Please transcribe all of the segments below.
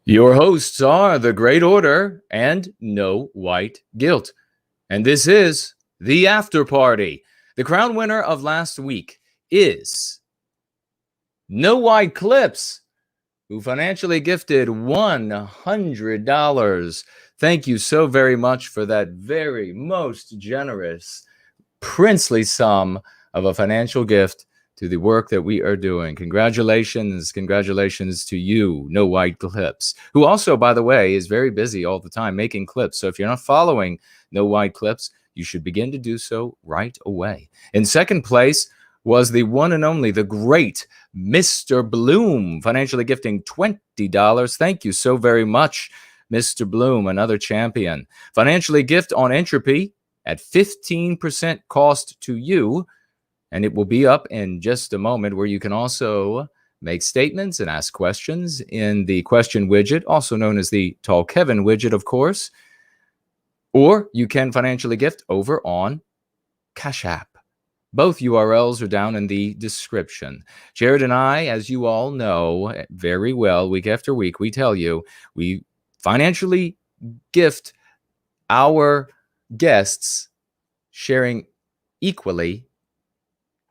Your hosts are The Great Order and No White Guilt. And this is The After Party. The crown winner of last week is No White Clips, who financially gifted $100. Thank you so very much for that very most generous, princely sum of a financial gift to the work that we are doing. Congratulations to you, No White Clips, who also, by the way, is very busy all the time making clips. So if you're not following No White Clips, you should begin to do so right away. In second place was the one and only, the great Mr. Bloom, financially gifting $20. Thank you so very much, Mr. Bloom, another champion. Financially gift on Entropy at 15% cost to you. And it will be up in just a moment, where you can also make statements and ask questions in the question widget, also known as the Tall Kevin widget, of course. Or you can financially gift over on Cash App. Both URLs are down in the description. Jared and I, as you all know very well, week after week, we tell you, we financially gift our guests, sharing equally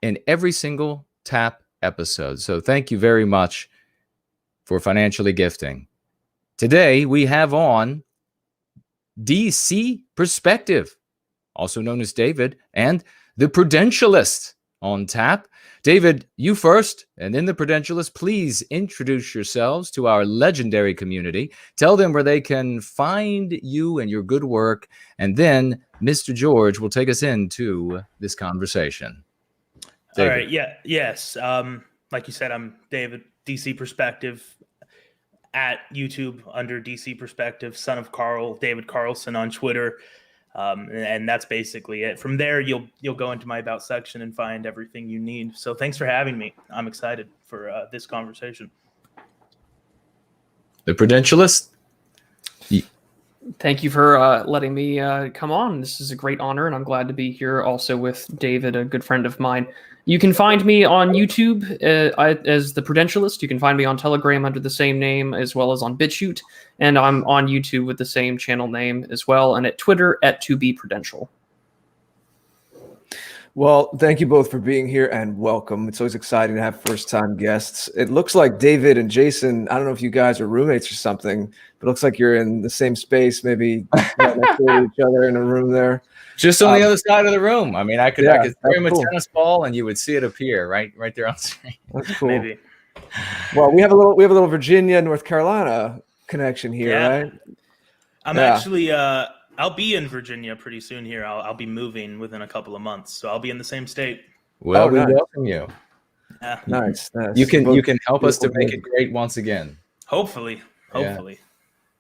in every single tap episode. So thank you very much for financially gifting. Today we have on DC Perspective, also known as David, and the Prudentialist on tap. David, you first, and then the Prudentialist. Please introduce yourselves to our legendary community. Tell them where they can find you and your good work, and then Mr. George will take us into this conversation. David. All right. Yes. Like you said, I'm David, DC Perspective, at YouTube under DC Perspective, son of Carl, David Carlson on Twitter. And that's basically it. From there, you'll go into my About section and find everything you need. So thanks for having me. I'm excited for this conversation. The Prudentialist. Thank you for letting me come on. This is a great honor, and I'm glad to be here also with David, a good friend of mine. You can find me on YouTube as The Prudentialist. You can find me on Telegram under the same name, as well as on BitChute. And I'm on YouTube with the same channel name as well, and at Twitter at 2BPrudential. Well, thank you both for being here, and welcome. It's always exciting to have first-time guests. It looks like David and Jason, I don't know if you guys are roommates or something, but it looks like you're in the same space, maybe right next to each other in a room there. Just on the other side of the room. I mean, I could throw him a cool. tennis ball and you would see it appear right there on screen. That's cool. Maybe. Well, we have a little Virginia, North Carolina connection here, right? I'm actually I'll be in Virginia pretty soon here. I'll be moving within a couple of months, so I'll be in the same state. Well, we nice. welcome you. Yeah. Nice. You can help us to make it great once again. Hopefully. Yeah.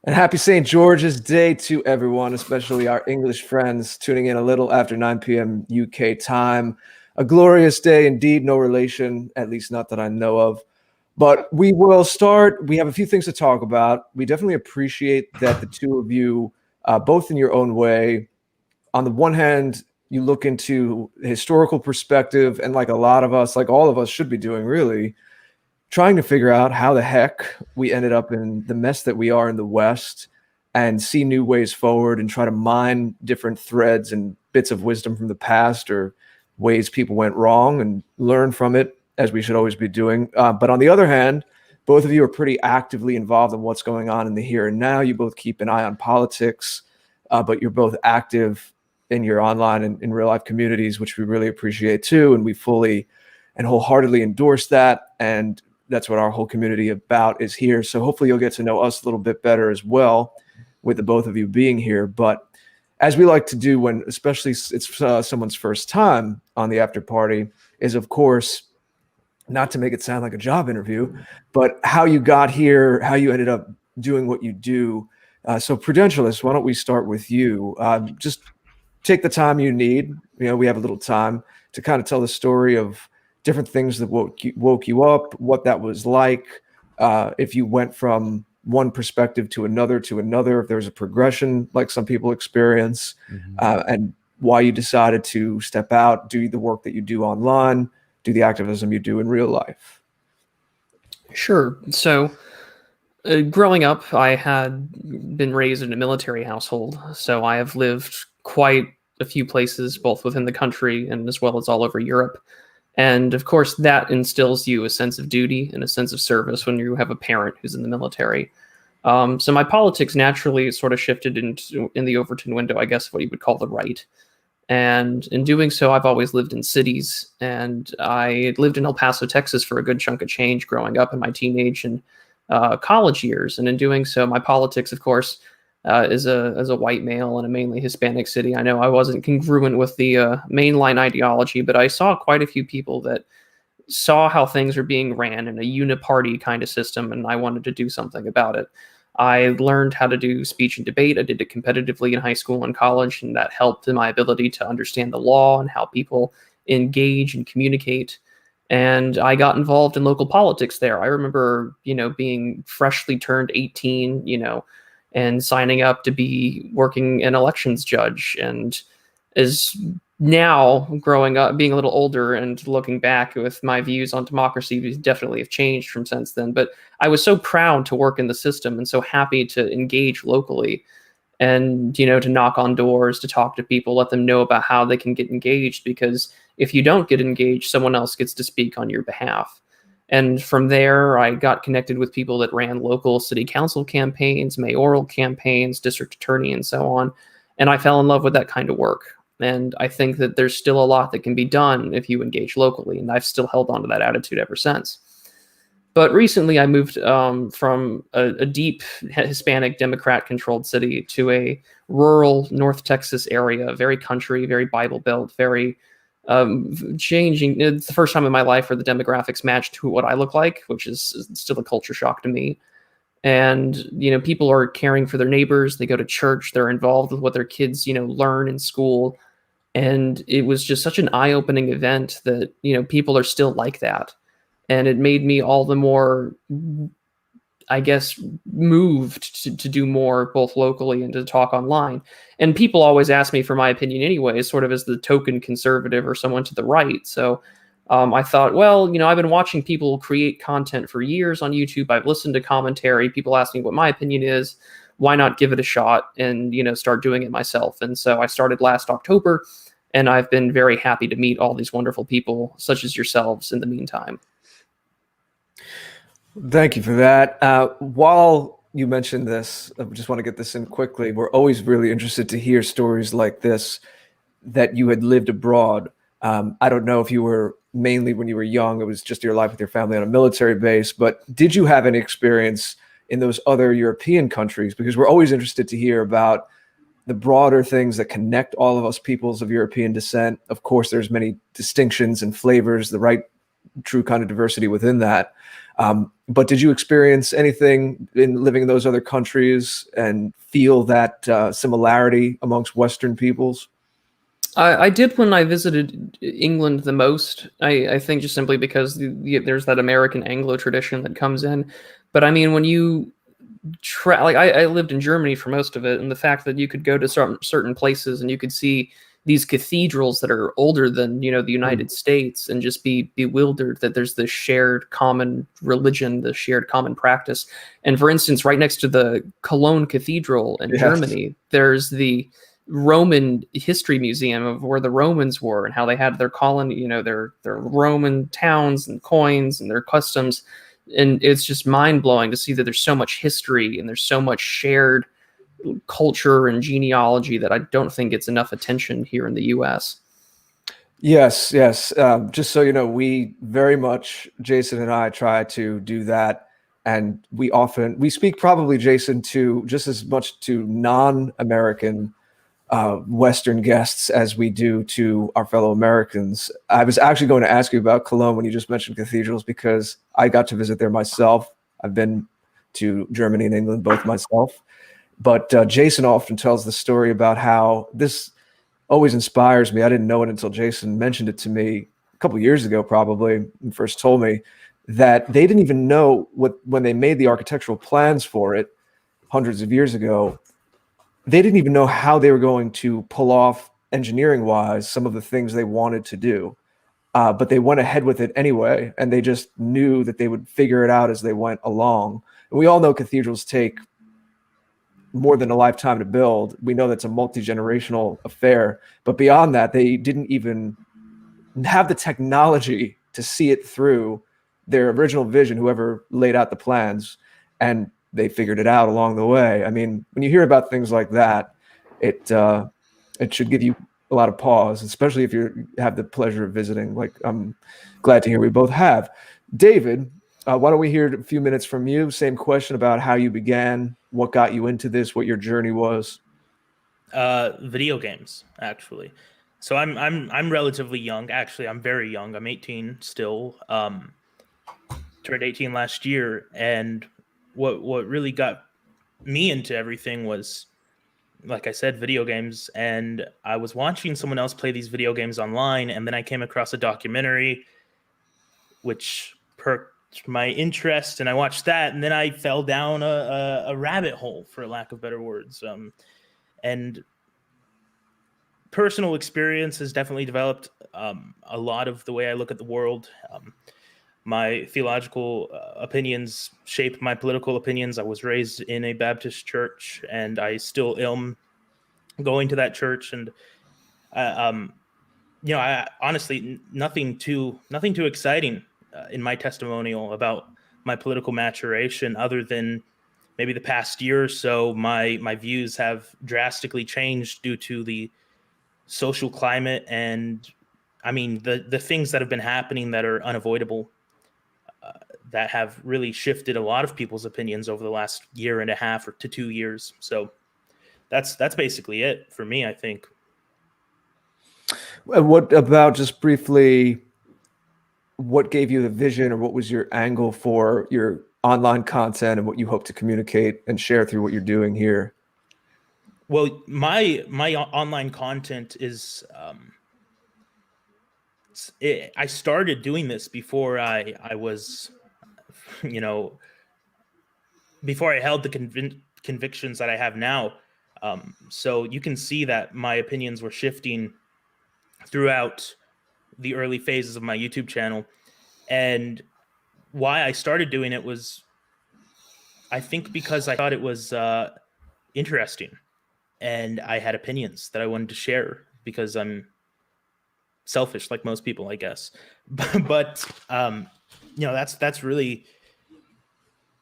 And happy St. George's Day to everyone, especially our English friends tuning in a little after 9 p.m. UK time. A glorious day indeed, no relation, at least not that I know of. But we will start. We have a few things to talk about. We definitely appreciate that the two of you, both in your own way, on the one hand, you look into historical perspective, and like a lot of us, like all of us should be doing really, trying to figure out how the heck we ended up in the mess that we are in the West, and see new ways forward and try to mine different threads and bits of wisdom from the past, or ways people went wrong, and learn from it, as we should always be doing. But on the other hand, both of you are pretty actively involved in what's going on in the here and now. You both keep an eye on politics, but you're both active in your online and in real life communities, which we really appreciate too. And we fully and wholeheartedly endorse that. And that's what our whole community about is here. So hopefully you'll get to know us a little bit better as well with the both of you being here. But as we like to do when, especially it's someone's first time on the after party, is of course, not to make it sound like a job interview, but how you got here, how you ended up doing what you do. So Prudentialist, why don't we start with you? Just take the time you need. You know, we have a little time to kind of tell the story of different things that woke you up, what that was like, if you went from one perspective to another, if there's a progression like some people experience, and why you decided to step out, do the work that you do online, do the activism you do in real life. Sure. So Growing up, I had been raised in a military household, so I have lived quite a few places, both within the country and as well as all over Europe. And of course, that instills you a sense of duty and a sense of service when you have a parent who's in the military. So my politics naturally sort of shifted in the Overton window, I guess what you would call the right. And in doing so, I've always lived in cities, and I lived in El Paso, Texas for a good chunk of change growing up in my teenage and college years. And in doing so, my politics, of course, as a white male in a mainly Hispanic city, I know I wasn't congruent with the mainline ideology, but I saw quite a few people that saw how things were being ran in a uniparty kind of system, and I wanted to do something about it. I learned how to do speech and debate. I did it competitively in high school and college, and that helped in my ability to understand the law and how people engage and communicate. And I got involved in local politics there. I remember, being freshly turned 18, and signing up to be working an elections judge. And as now growing up, being a little older and looking back with my views on democracy definitely have changed from since then. But I was so proud to work in the system and so happy to engage locally and, to knock on doors, to talk to people, let them know about how they can get engaged, because if you don't get engaged, someone else gets to speak on your behalf. And from there, I got connected with people that ran local city council campaigns, mayoral campaigns, district attorney, and so on. And I fell in love with that kind of work. And I think that there's still a lot that can be done if you engage locally. And I've still held on to that attitude ever since. But recently I moved from a deep Hispanic Democrat-controlled city to a rural North Texas area, very country, very Bible Belt, very changing. It's the first time in my life where the demographics matched to what I look like, which is still a culture shock to me. And, people are caring for their neighbors. They go to church. They're involved with what their kids, learn in school. And it was just such an eye-opening event that, people are still like that. And it made me all the more, I guess, moved to do more both locally and to talk online. And people always ask me for my opinion anyway, sort of as the token conservative or someone to the right. So I thought, well, I've been watching people create content for years on YouTube. I've listened to commentary. People ask me what my opinion is. Why not give it a shot and, start doing it myself? And so I started last October, and I've been very happy to meet all these wonderful people, such as yourselves, in the meantime. Thank you for that. While you mentioned this, I just want to get this in quickly. We're always really interested to hear stories like this, that you had lived abroad. I don't know if you were mainly when you were young, it was just your life with your family on a military base, but did you have any experience in those other European countries? Because we're always interested to hear about the broader things that connect all of us peoples of European descent. Of course, there's many distinctions and flavors, the right true kind of diversity within that. But did you experience anything in living in those other countries and feel that similarity amongst Western peoples? I did when I visited England the most. I think just simply because there's that American Anglo tradition that comes in. But I mean, when you I lived in Germany for most of it, and the fact that you could go to certain places and you could see these cathedrals that are older than the United States, and just be bewildered that there's this shared common religion, the shared common practice. And for instance, right next to the Cologne Cathedral in Germany, there's the Roman History Museum of where the Romans were and how they had their colony, their Roman towns and coins and their customs. And it's just mind blowing to see that there's so much history and there's so much shared culture and genealogy that I don't think gets enough attention here in the US. Yes. Just so you know, we very much, Jason and I, try to do that. And we speak probably, Jason, to just as much to non-American Western guests as we do to our fellow Americans. I was actually going to ask you about Cologne when you just mentioned cathedrals, because I got to visit there myself. I've been to Germany and England both myself. But Jason often tells the story about how this always inspires me. I didn't know it until Jason mentioned it to me a couple of years ago, probably, and first told me that they didn't even know when they made the architectural plans for it hundreds of years ago. They didn't even know how they were going to pull off engineering-wise some of the things they wanted to do. But they went ahead with it anyway, and they just knew that they would figure it out as they went along. We all know cathedrals take more than a lifetime to build. We know that's a multi-generational affair, but beyond that, they didn't even have the technology to see it through their original vision, whoever laid out the plans, and they figured it out along the way. I mean, when you hear about things like that, it should give you a lot of pause, especially if you have the pleasure of visiting, like I'm glad to hear we both have. David, why don't we hear a few minutes from you? Same question about how you began, what got you into this, what your journey was. Video games, actually. So I'm relatively young. Actually, I'm very young. I'm 18 still. Turned 18 last year, and what really got me into everything was, like I said, video games. And I was watching someone else play these video games online, and then I came across a documentary which perked my interest, and I watched that, and then I fell down a rabbit hole, for lack of better words. And personal experience has definitely developed a lot of the way I look at the world. My theological opinions shape my political opinions. I was raised in a Baptist church, and I still am going to that church. And I honestly nothing too exciting in my testimonial about my political maturation, other than maybe the past year or so. My views have drastically changed due to the social climate, and I mean the things that have been happening that are unavoidable, that have really shifted a lot of people's opinions over the last year and a half or to 2 years. So that's basically it for me, I think. What about, just briefly, what gave you the vision, or what was your angle for your online content and what you hope to communicate and share through what you're doing here? Well, my online content is I started doing this before I was, before I held the convictions that I have now. So you can see that my opinions were shifting throughout the early phases of my YouTube channel. And why I started doing it was, I think, because I thought it was interesting, and I had opinions that I wanted to share because I'm selfish, like most people, I guess. But that's really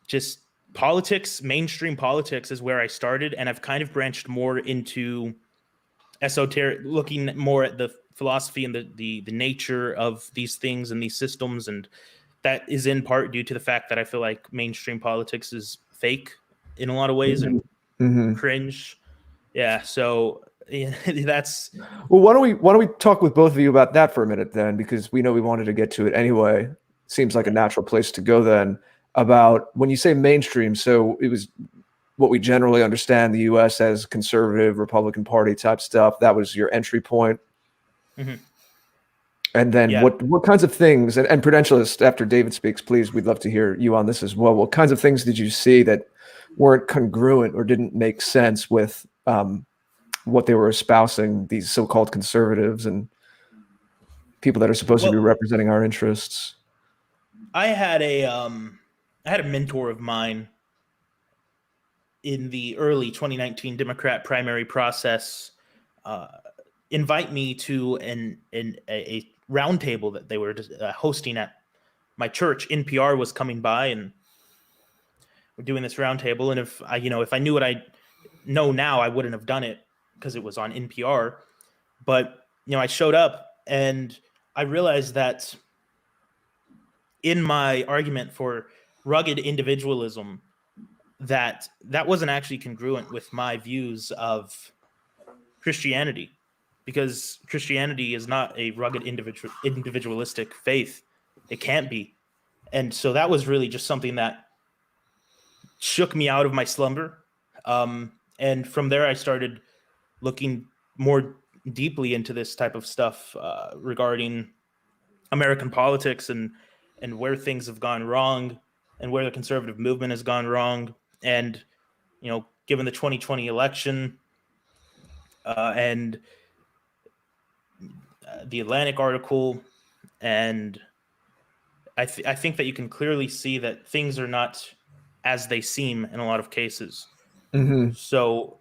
just politics. Mainstream politics is where I started, and I've kind of branched more into esoteric, looking more at the philosophy and the nature of these things and these systems. And that is in part due to the fact that I feel like mainstream politics is fake in a lot of ways, and cringe. Yeah. So that's, well, why don't we talk with both of you about that for a minute then, because we know we wanted to get to it anyway. Seems like a natural place to go then. About when you say mainstream, so it was what we generally understand the US as conservative Republican Party type stuff. That was your entry point. mm-hmm. And then what kinds of things, and Prudentialist, after David speaks, please, we'd love to hear you on this as well. What kinds of things did you see that weren't congruent or didn't make sense with what they were espousing, these so-called conservatives and people that are supposed to be representing our interests? I had a mentor of mine in the early 2019 Democrat primary process invite me to a roundtable that they were hosting at my church. NPR was coming by, and we're doing this roundtable. And if I knew what I know now, I wouldn't have done it because it was on NPR. But I showed up, and I realized that in my argument for rugged individualism, that wasn't actually congruent with my views of Christianity, because Christianity is not a rugged individualistic faith. It can't be. And so that was really just something that shook me out of my slumber. And from there, I started looking more deeply into this type of stuff regarding American politics and where things have gone wrong and where the conservative movement has gone wrong. And, given the 2020 election and the Atlantic article, and I think that you can clearly see that things are not as they seem in a lot of cases. Mm-hmm. So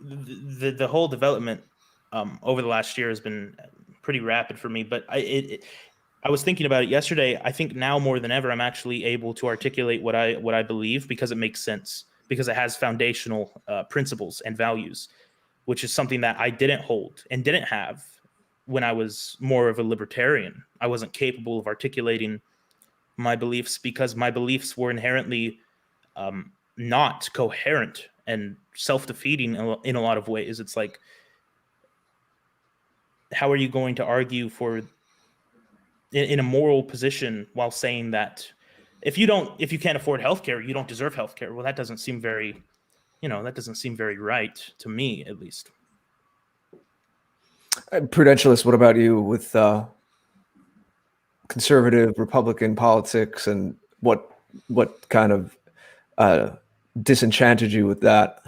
the whole development over the last year has been pretty rapid for me. But I was thinking about it yesterday. I think now more than ever, I'm actually able to articulate what I believe, because it makes sense, because it has foundational principles and values, which is something that I didn't hold and didn't have when I was more of a libertarian. I wasn't capable of articulating my beliefs because my beliefs were inherently not coherent and self-defeating in a lot of ways. It's like, how are you going to argue for in a moral position while saying that if you can't afford healthcare, you don't deserve healthcare? Well, that doesn't seem very, that doesn't seem very right to me, at least. Prudentialist, what about you with conservative Republican politics, and what kind of disenchanted you with that?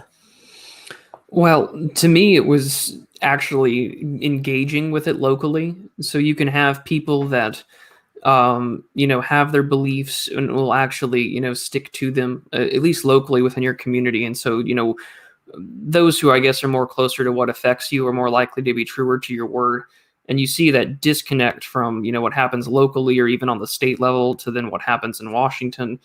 Well, to me, it was actually engaging with it locally. So you can have people that, have their beliefs and will actually, stick to them, at least locally within your community. And so, those who I guess are more closer to what affects you are more likely to be truer to your word. And you see that disconnect from, what happens locally or even on the state level to then what happens in Washington.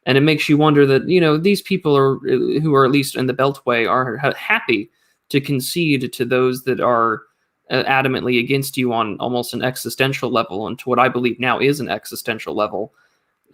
And it makes you wonder that, these people who are at least in the Beltway are happy to concede to those that are adamantly against you on almost an existential level, and to what I believe now is an existential level.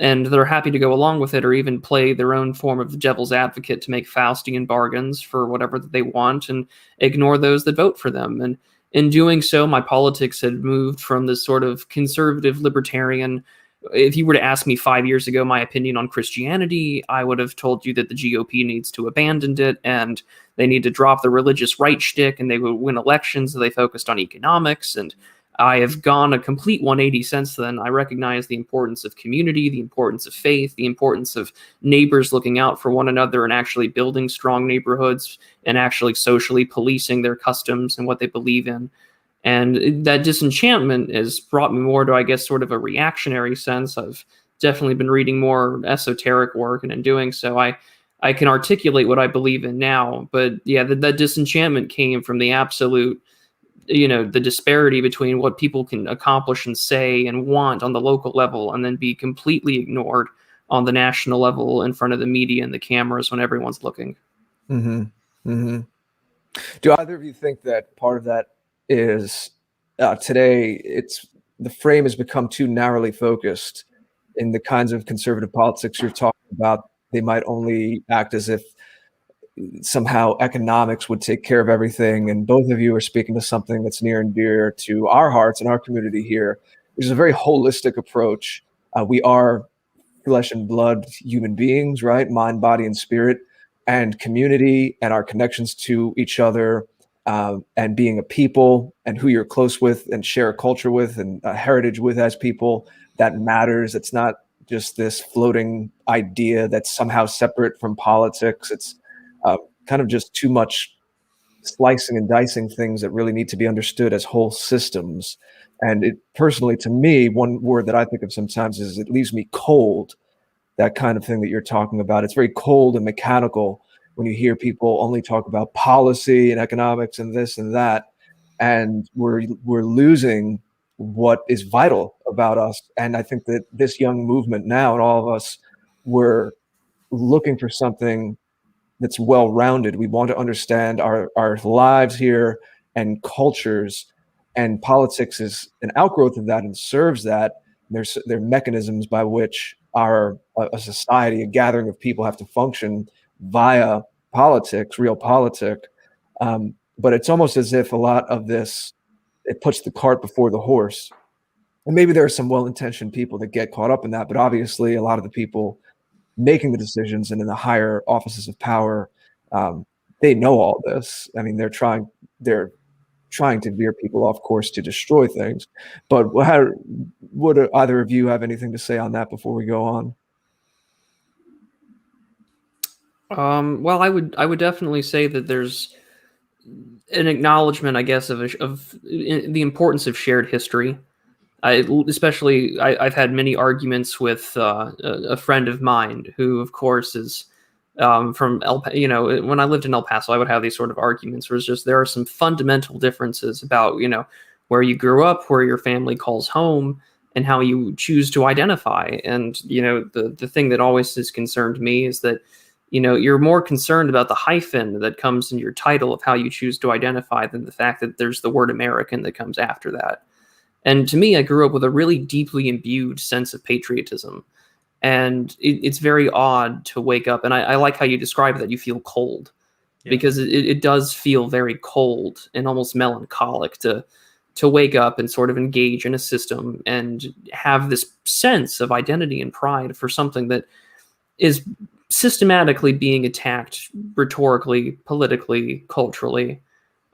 And they're happy to go along with it, or even play their own form of devil's advocate to make Faustian bargains for whatever that they want and ignore those that vote for them. And in doing so, my politics had moved from this sort of conservative libertarian. If you were to ask me 5 years ago my opinion on Christianity, I would have told you that the GOP needs to abandon it and they need to drop the religious right shtick and they would win elections if they focused on economics. And I have gone a complete 180 since then. I recognize the importance of community, the importance of faith, the importance of neighbors looking out for one another and actually building strong neighborhoods and actually socially policing their customs and what they believe in. And that disenchantment has brought me more to, I guess, sort of a reactionary sense. I've definitely been reading more esoteric work, and in doing so, I can articulate what I believe in now. But yeah, that disenchantment came from the absolute, the disparity between what people can accomplish and say and want on the local level, and then be completely ignored on the national level in front of the media and the cameras when everyone's looking. Mm-hmm. Mm-hmm. Do either of you think that part of that is today the frame has become too narrowly focused in the kinds of conservative politics you're talking about? They might only act as if somehow economics would take care of everything. And both of you are speaking to something that's near and dear to our hearts and our community here, which is a very holistic approach. We are flesh and blood human beings, right? Mind, body, and spirit, and community, and our connections to each other, and being a people, and who you're close with and share a culture with and a heritage with as people, that matters. It's not just this floating idea that's somehow separate from politics. It's kind of just too much slicing and dicing things that really need to be understood as whole systems. And it personally, to me, one word that I think of sometimes is it leaves me cold. That kind of thing that you're talking about. It's very cold and mechanical when you hear people only talk about policy and economics and this and that. And we're losing what is vital about us. And I think that this young movement now, and all of us, we're looking for something that's well-rounded. We want to understand our lives here and cultures, and politics is an outgrowth of that and serves that. There are mechanisms by which a society, a gathering of people have to function via politics, real politic. But it's almost as if a lot of this, it puts the cart before the horse. And maybe there are some well-intentioned people that get caught up in that, but obviously a lot of the people making the decisions and in the higher offices of power, they know all this. I mean, they're trying to veer people off course to destroy things. But would either of you have anything to say on that before we go on? Well, I would definitely say that there's an acknowledgement, I guess, of the importance of shared history. I've had many arguments with a friend of mine who, of course, is from when I lived in El Paso, I would have these sort of arguments where it's just there are some fundamental differences about, where you grew up, where your family calls home, and how you choose to identify. And, the thing that always has concerned me is that, you're more concerned about the hyphen that comes in your title of how you choose to identify than the fact that there's the word American that comes after that. And to me, I grew up with a really deeply imbued sense of patriotism. And it's very odd to wake up. And I like how you describe that you feel cold, because it does feel very cold and almost melancholic to wake up and sort of engage in a system and have this sense of identity and pride for something that is systematically being attacked rhetorically, politically, culturally,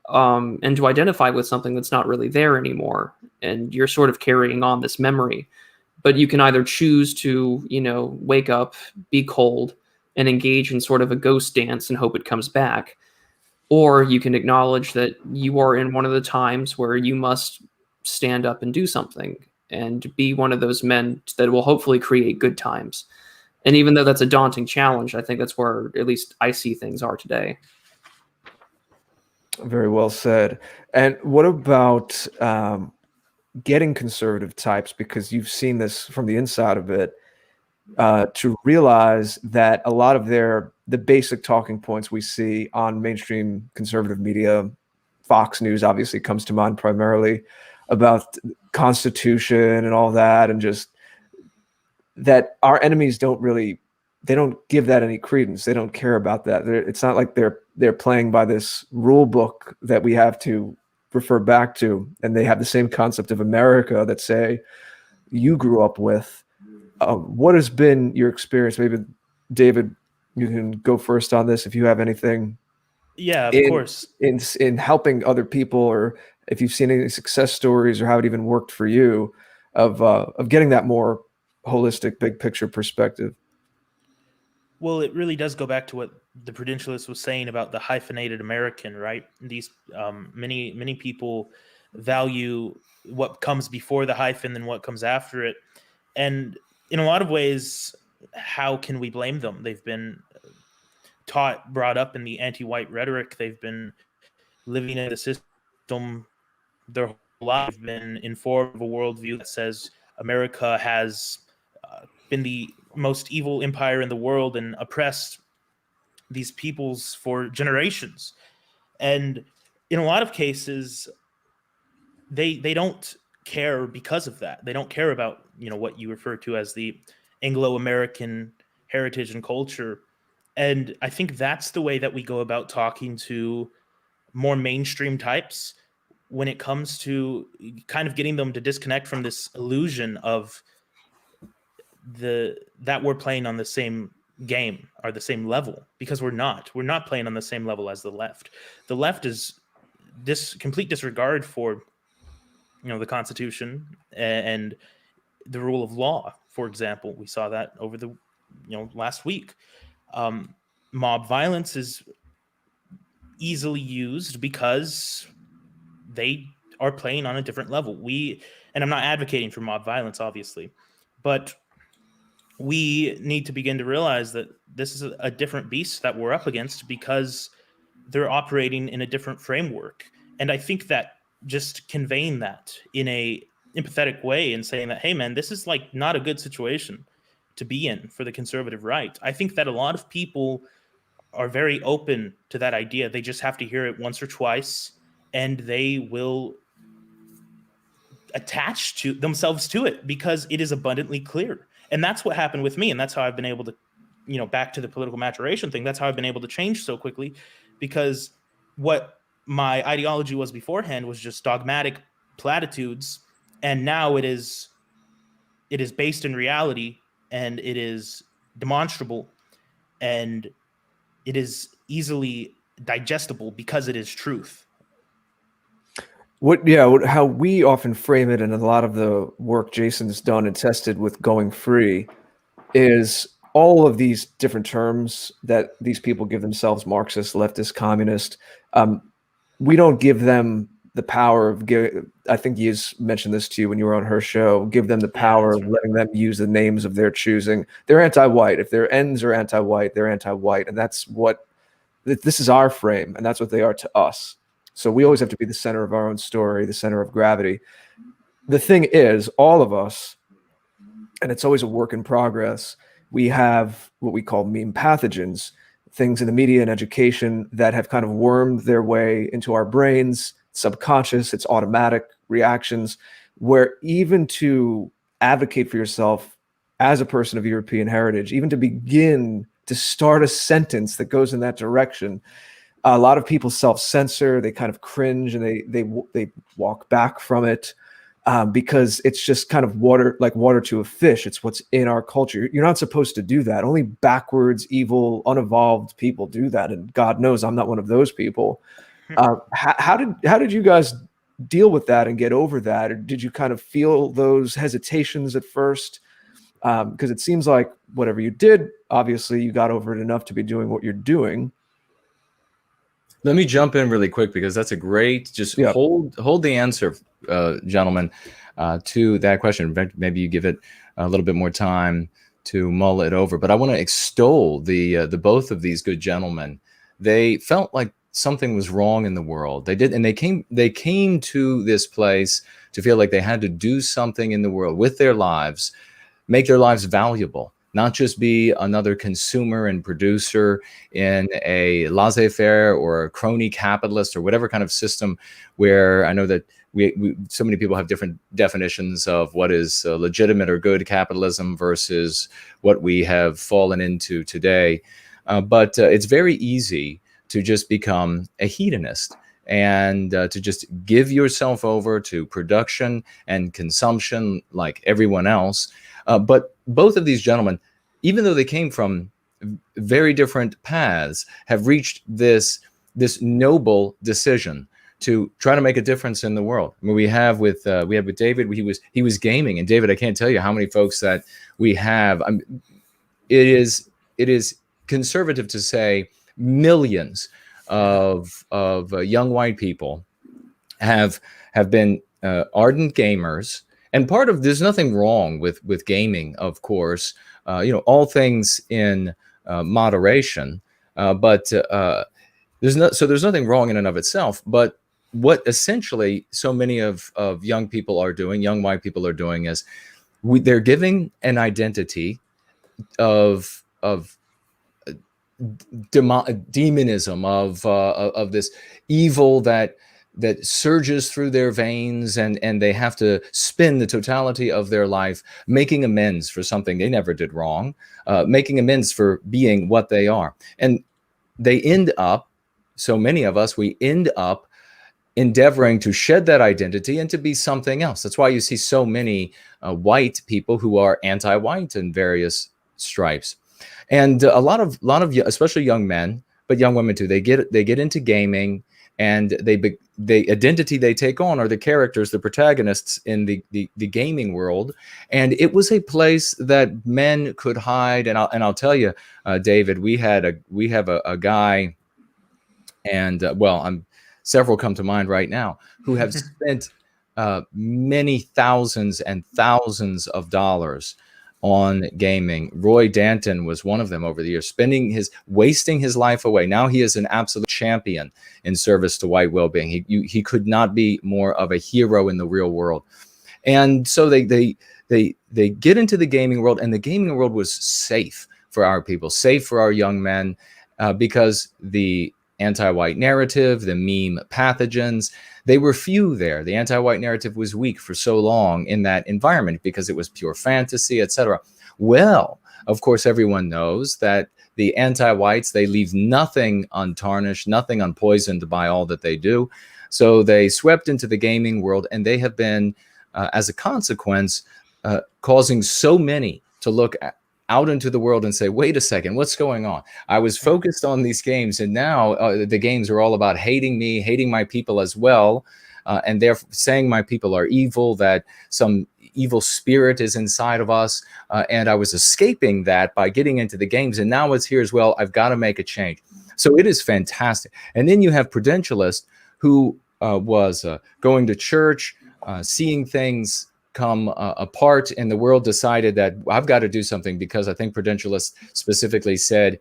and to identify with something that's not really there anymore. And you're sort of carrying on this memory, but you can either choose to, wake up, be cold, and engage in sort of a ghost dance and hope it comes back. Or you can acknowledge that you are in one of the times where you must stand up and do something and be one of those men that will hopefully create good times. And even though that's a daunting challenge, I think that's where at least I see things are today. Very well said. And what about getting conservative types, because you've seen this from the inside of it, to realize that a lot of the basic talking points we see on mainstream conservative media, Fox News obviously comes to mind primarily, about Constitution and all that, and just that our enemies don't give that any credence. They don't care about that. It's not like they're playing by this rule book that we have to refer back to, and they have the same concept of America that, say, you grew up with. What has been your experience? Maybe David, you can go first on this if you have anything. Yeah, of course. In helping other people, or if you've seen any success stories, or how it even worked for you, of getting that more holistic, big picture perspective. Well, it really does go back to what the Prudentialist was saying about the hyphenated American, right? These many people value what comes before the hyphen than what comes after it. And in a lot of ways, how can we blame them? They've been brought up in the anti-white rhetoric. They've been living in the system their whole life, been informed of a worldview that says America has been the most evil empire in the world and oppressed these peoples for generations. And in a lot of cases, they don't care because of that. They don't care about, what you refer to as the Anglo-American heritage and culture. And I think that's the way that we go about talking to more mainstream types when it comes to kind of getting them to disconnect from this illusion of that we're playing on the same game or the same level, because we're not playing on the same level as the left. The left is this complete disregard for the Constitution and the rule of law. For example, we saw that over the last week. Mob violence is easily used because they are playing on a different level. And I'm not advocating for mob violence, obviously, but we need to begin to realize that this is a different beast that we're up against because they're operating in a different framework. And I think that just conveying that in a empathetic way and saying that, hey man, this is like not a good situation to be in for the conservative right. I think that a lot of people are very open to that idea. They just have to hear it once or twice and they will attach to themselves to it because it is abundantly clear. And that's what happened with me. And that's how I've been able to, back to the political maturation thing. That's how I've been able to change so quickly, because what my ideology was beforehand was just dogmatic platitudes. And now it is based in reality, and it is demonstrable, and it is easily digestible because it is truth. How we often frame it, and a lot of the work Jason's done and tested with Going Free, is all of these different terms that these people give themselves, Marxist, leftist, communist. We don't give them the power of I think you mentioned this to you when you were on her show, give them the power of letting them use the names of their choosing. They're anti-white. If their ends are anti-white, they're anti-white. And that's what, this is our frame, and that's what they are to us. So we always have to be the center of our own story, the center of gravity. The thing is, all of us, and it's always a work in progress, we have what we call meme pathogens, things in the media and education that have kind of wormed their way into our brains, subconscious, it's automatic reactions, where even to advocate for yourself as a person of European heritage, even to begin to start a sentence that goes in that direction, a lot of people self-censor, they kind of cringe, and they walk back from it. Because it's just kind of water to a fish. It's what's in our culture. You're not supposed to do that. Only backwards, evil, unevolved people do that. And God knows I'm not one of those people. How did you guys deal with that and get over that? Or did you kind of feel those hesitations at first? Because it seems like whatever you did, obviously you got over it enough to be doing what you're doing. Let me jump in really quick, because that's a great, hold the answer, gentlemen, to that question. Maybe you give it a little bit more time to mull it over. But I want to extol the both of these good gentlemen. They felt like something was wrong in the world. They did, and they came to this place to feel like they had to do something in the world with their lives, make their lives valuable. Not just be another consumer and producer in a laissez-faire or a crony capitalist or whatever kind of system, where I know that we so many people have different definitions of what is legitimate or good capitalism versus what we have fallen into today. But it's very easy to just become a hedonist and to just give yourself over to production and consumption like everyone else. But both of these gentlemen, even though they came from very different paths, have reached this noble decision to try to make a difference in the world. I mean, we have with David, he was gaming, and David, I can't tell you how many folks that we have. It is conservative to say millions of young white people have been ardent gamers. And part of, there's nothing wrong with gaming, of course, all things in moderation, but there's nothing wrong in and of itself. But what essentially so many of young people are doing, young white people are doing, is they're giving an identity of demonism, of this evil that surges through their veins, and they have to spend the totality of their life making amends for something they never did wrong, making amends for being what they are. And they end up, so many of us, we end up endeavoring to shed that identity and to be something else. That's why you see so many white people who are anti-white in various stripes. And a lot of especially young men, but young women too, they get into gaming, and the identity they take on are the characters, the protagonists in the gaming world. And it was a place that men could hide. And I'll tell you, David, we have a guy, and several come to mind right now, who have spent many thousands and thousands of dollars on gaming. Roy Danton was one of them over the years, wasting his life away. Now he is an absolute champion in service to white well-being. He could not be more of a hero in the real world. And so they get into the gaming world, and the gaming world was safe for our people, safe for our young men, because the anti-white narrative, the meme pathogens, they were few there. The anti-white narrative was weak for so long in that environment because it was pure fantasy, etc. Well, of course, everyone knows that the anti-whites, they leave nothing untarnished, nothing unpoisoned by all that they do. So they swept into the gaming world, and they have been, as a consequence, causing so many to look out into the world and say, wait a second, what's going on? I was focused on these games, and now the games are all about hating me, hating my people as well. And they're saying my people are evil, that some evil spirit is inside of us. And I was escaping that by getting into the games. And now it's here as well. I've got to make a change. So it is fantastic. And then you have Prudentialists who was going to church, seeing things come apart, and the world decided that I've got to do something, because I think Prudentialist specifically said,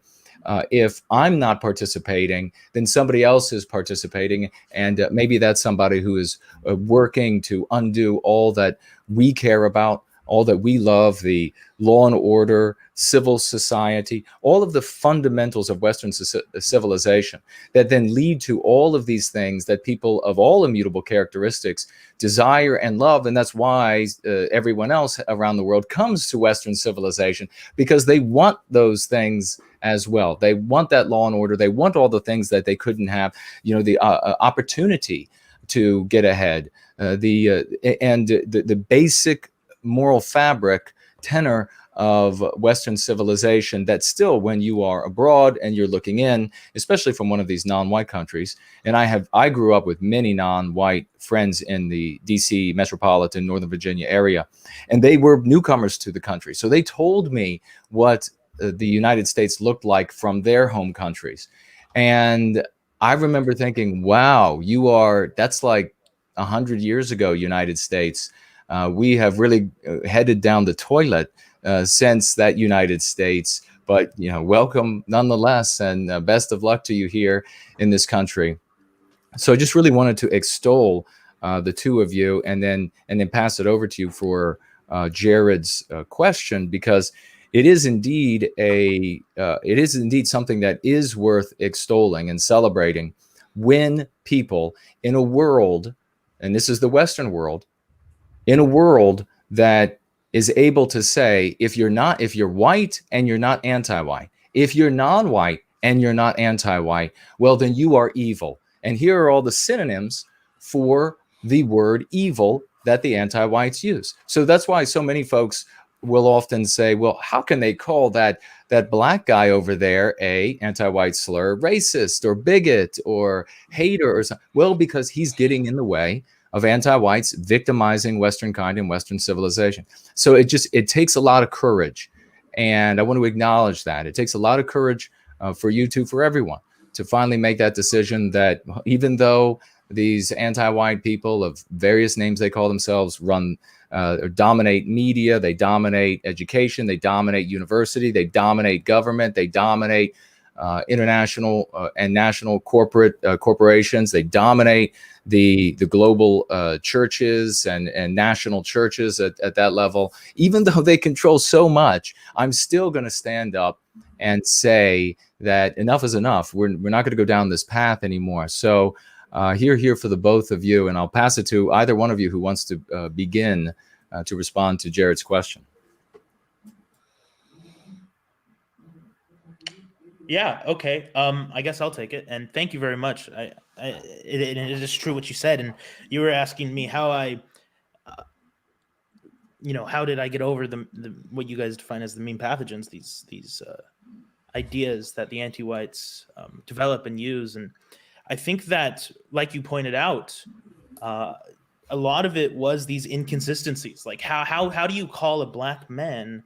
if I'm not participating, then somebody else is participating. And maybe that's somebody who is working to undo all that we care about, all that we love, the law and order, civil society, all of the fundamentals of Western civilization that then lead to all of these things that people of all immutable characteristics desire and love. And that's why everyone else around the world comes to Western civilization, because they want those things as well. They want that law and order. They want all the things that they couldn't have, the opportunity to get ahead, the basic moral fabric tenor of Western civilization that still, when you are abroad and you're looking in, especially from one of these non-white countries, and I grew up with many non-white friends in the DC metropolitan Northern Virginia area, and they were newcomers to the country. So they told me what the United States looked like from their home countries. And I remember thinking, wow, that's like 100 years ago, United States. We have really headed down the toilet since that United States, but welcome nonetheless, and best of luck to you here in this country. So I just really wanted to extol the two of you, and then pass it over to you for Jared's question, because it is indeed something that is worth extolling and celebrating, when people in a world, and this is the Western world, in a world that is able to say, if you're white and you're not anti-white, if you're non-white and you're not anti-white, well, then you are evil. And here are all the synonyms for the word evil that the anti-whites use. So that's why so many folks will often say, well, how can they call that black guy over there a anti-white slur, racist or bigot or hater or something? Well, because he's getting in the way of anti-whites victimizing Western kind and Western civilization. So it takes a lot of courage. And I want to acknowledge that. It takes a lot of courage for you two, for everyone, to finally make that decision that even though these anti-white people of various names they call themselves run or dominate media, they dominate education, they dominate university, they dominate government, they dominate international and national corporations, they dominate the global churches and national churches at that level. Even though they control so much, I'm still going to stand up and say that enough is enough. We're not going to go down this path anymore. So here for the both of you, and I'll pass it to either one of you who wants to begin to respond to Jared's question. Yeah. Okay. I guess I'll take it. And thank you very much. It is true what you said. And you were asking me how I, how did I get over the what you guys define as the mean pathogens, these ideas that the anti-whites develop and use. And I think that, like you pointed out, a lot of it was these inconsistencies. Like how do you call a black man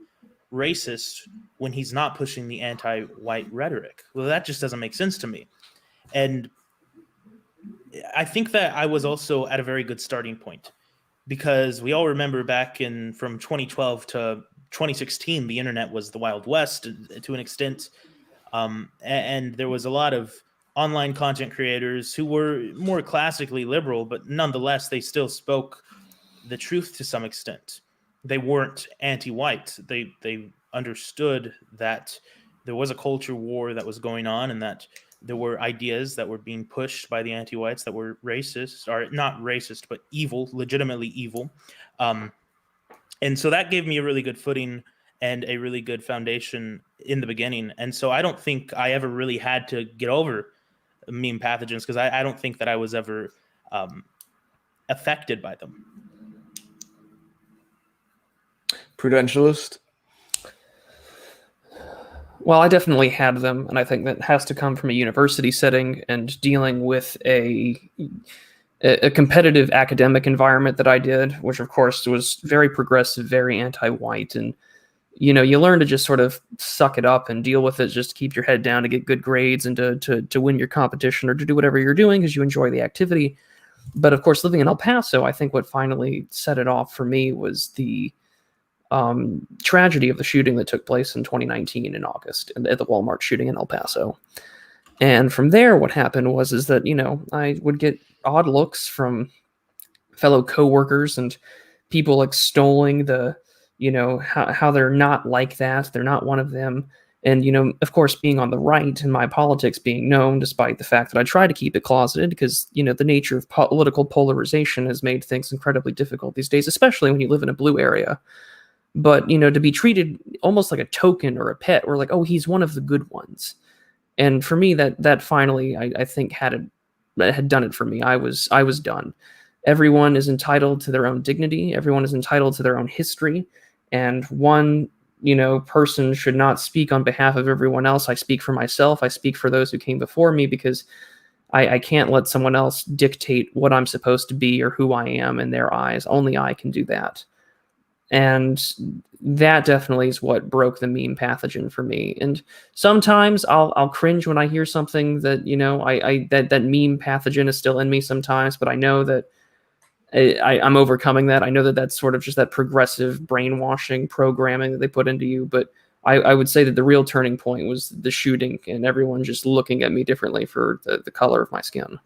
racist when he's not pushing the anti-white rhetoric? Well, that just doesn't make sense to me. And I think that I was also at a very good starting point, because we all remember back from 2012 to 2016, the internet was the Wild West to an extent. And there was a lot of online content creators who were more classically liberal, but nonetheless, they still spoke the truth to some extent. They weren't anti-white. They understood that there was a culture war that was going on, and that there were ideas that were being pushed by the anti-whites that were racist, or not racist, but evil, legitimately evil. And so that gave me a really good footing and a really good foundation in the beginning. And so I don't think I ever really had to get over meme pathogens, because I don't think that I was ever affected by them. Prudentialist? Well, I definitely had them, and I think that has to come from a university setting and dealing with a competitive academic environment that I did, which of course was very progressive, very anti-white, and you learn to just sort of suck it up and deal with it, just keep your head down to get good grades and to win your competition or to do whatever you're doing because you enjoy the activity. But of course, living in El Paso, I think what finally set it off for me was the tragedy of the shooting that took place in 2019 in August at the Walmart shooting in El Paso. And from there, what happened is that, I would get odd looks from fellow coworkers and people extolling the, how they're not like that. They're not one of them. And, of course, being on the right and my politics being known, despite the fact that I try to keep it closeted because, the nature of political polarization has made things incredibly difficult these days, especially when you live in a blue area. But, to be treated almost like a token or a pet, or like, oh, he's one of the good ones. And for me, that finally, I think had done it for me. I was done. Everyone is entitled to their own dignity. Everyone is entitled to their own history. And one, person should not speak on behalf of everyone else. I speak for myself. I speak for those who came before me, because I can't let someone else dictate what I'm supposed to be or who I am in their eyes. Only I can do that. And that definitely is what broke the meme pathogen for me. And sometimes I'll cringe when I hear something that, that meme pathogen is still in me sometimes, but I know that I'm overcoming that. I know that that's sort of just that progressive brainwashing programming that they put into you. But I would say that the real turning point was the shooting and everyone just looking at me differently for the color of my skin.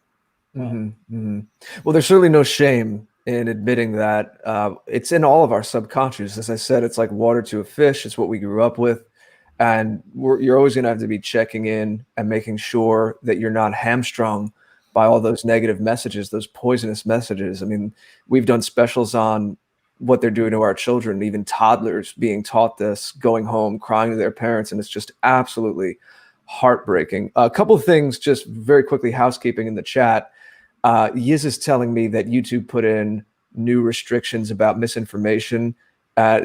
Mm-hmm, mm-hmm. Well, there's certainly no shame in admitting that. It's in all of our subconscious. As I said, it's like water to a fish. It's what we grew up with. And you're always going to have to be checking in and making sure that you're not hamstrung by all those negative messages, those poisonous messages. I mean, we've done specials on what they're doing to our children, even toddlers being taught this, going home, crying to their parents. And it's just absolutely heartbreaking. A couple of things, just very quickly, housekeeping in the chat. Yiz is telling me that YouTube put in new restrictions about misinformation.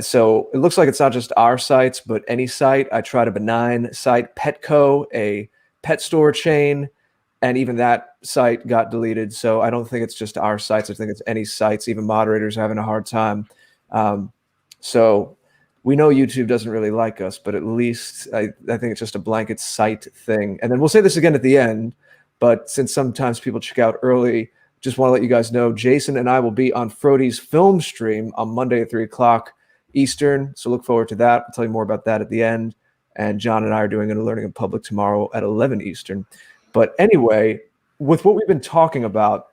So it looks like it's not just our sites, but any site. I tried a benign site, Petco, a pet store chain, and even that site got deleted. So I don't think it's just our sites. I think it's any sites. Even moderators are having a hard time. So we know YouTube doesn't really like us, but at least I think it's just a blanket site thing. And then we'll say this again at the end. But since sometimes people check out early, just want to let you guys know, Jason and I will be on Frody's film stream on Monday at 3 o'clock Eastern. So look forward to that. I'll tell you more about that at the end. And John and I are doing a Learning in Public tomorrow at 11 Eastern. But anyway, with what we've been talking about,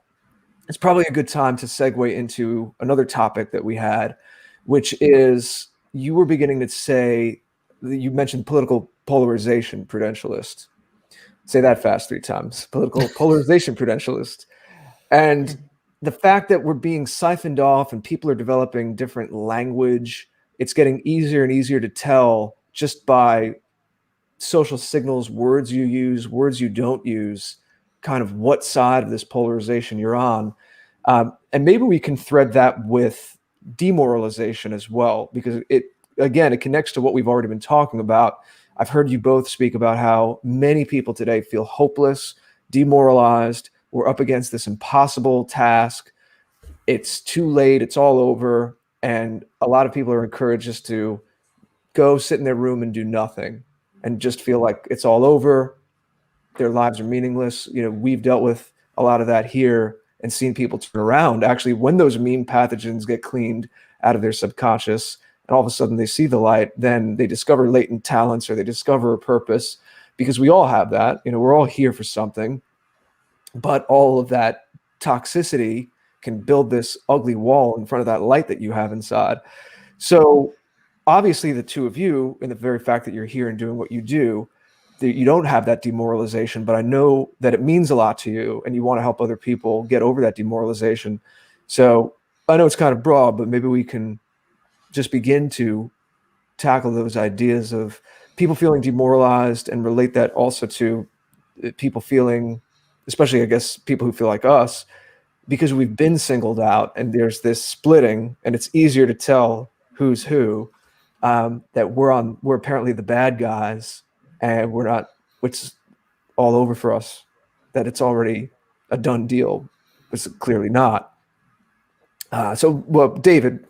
it's probably a good time to segue into another topic that we had, which is you were beginning to say, you mentioned political polarization, Prudentialist. Say that fast 3 times. Political polarization, Prudentialist. And the fact that we're being siphoned off and people are developing different language, it's getting easier and easier to tell just by social signals, words you use, words you don't use, kind of what side of this polarization you're on. And maybe we can thread that with demoralization as well, because it connects to what we've already been talking about. I've heard you both speak about how many people today feel hopeless, demoralized. We're up against this impossible task. It's too late. It's all over. And a lot of people are encouraged just to go sit in their room and do nothing and just feel like it's all over. Their lives are meaningless. We've dealt with a lot of that here and seen people turn around. Actually, when those meme pathogens get cleaned out of their subconscious, and all of a sudden they see the light, then they discover latent talents or they discover a purpose, because we all have that. We're all here for something, but all of that toxicity can build this ugly wall in front of that light that you have inside. So obviously the two of you, in the very fact that you're here and doing what you do, that you don't have that demoralization, but I know that it means a lot to you and you want to help other people get over that demoralization. So I know it's kind of broad, but maybe we can just begin to tackle those ideas of people feeling demoralized and relate that also to people feeling, especially I guess people who feel like us, because we've been singled out and there's this splitting and it's easier to tell who's who, that we're apparently the bad guys and we're not, it's all over for us, that it's already a done deal. It's clearly not. Well, David,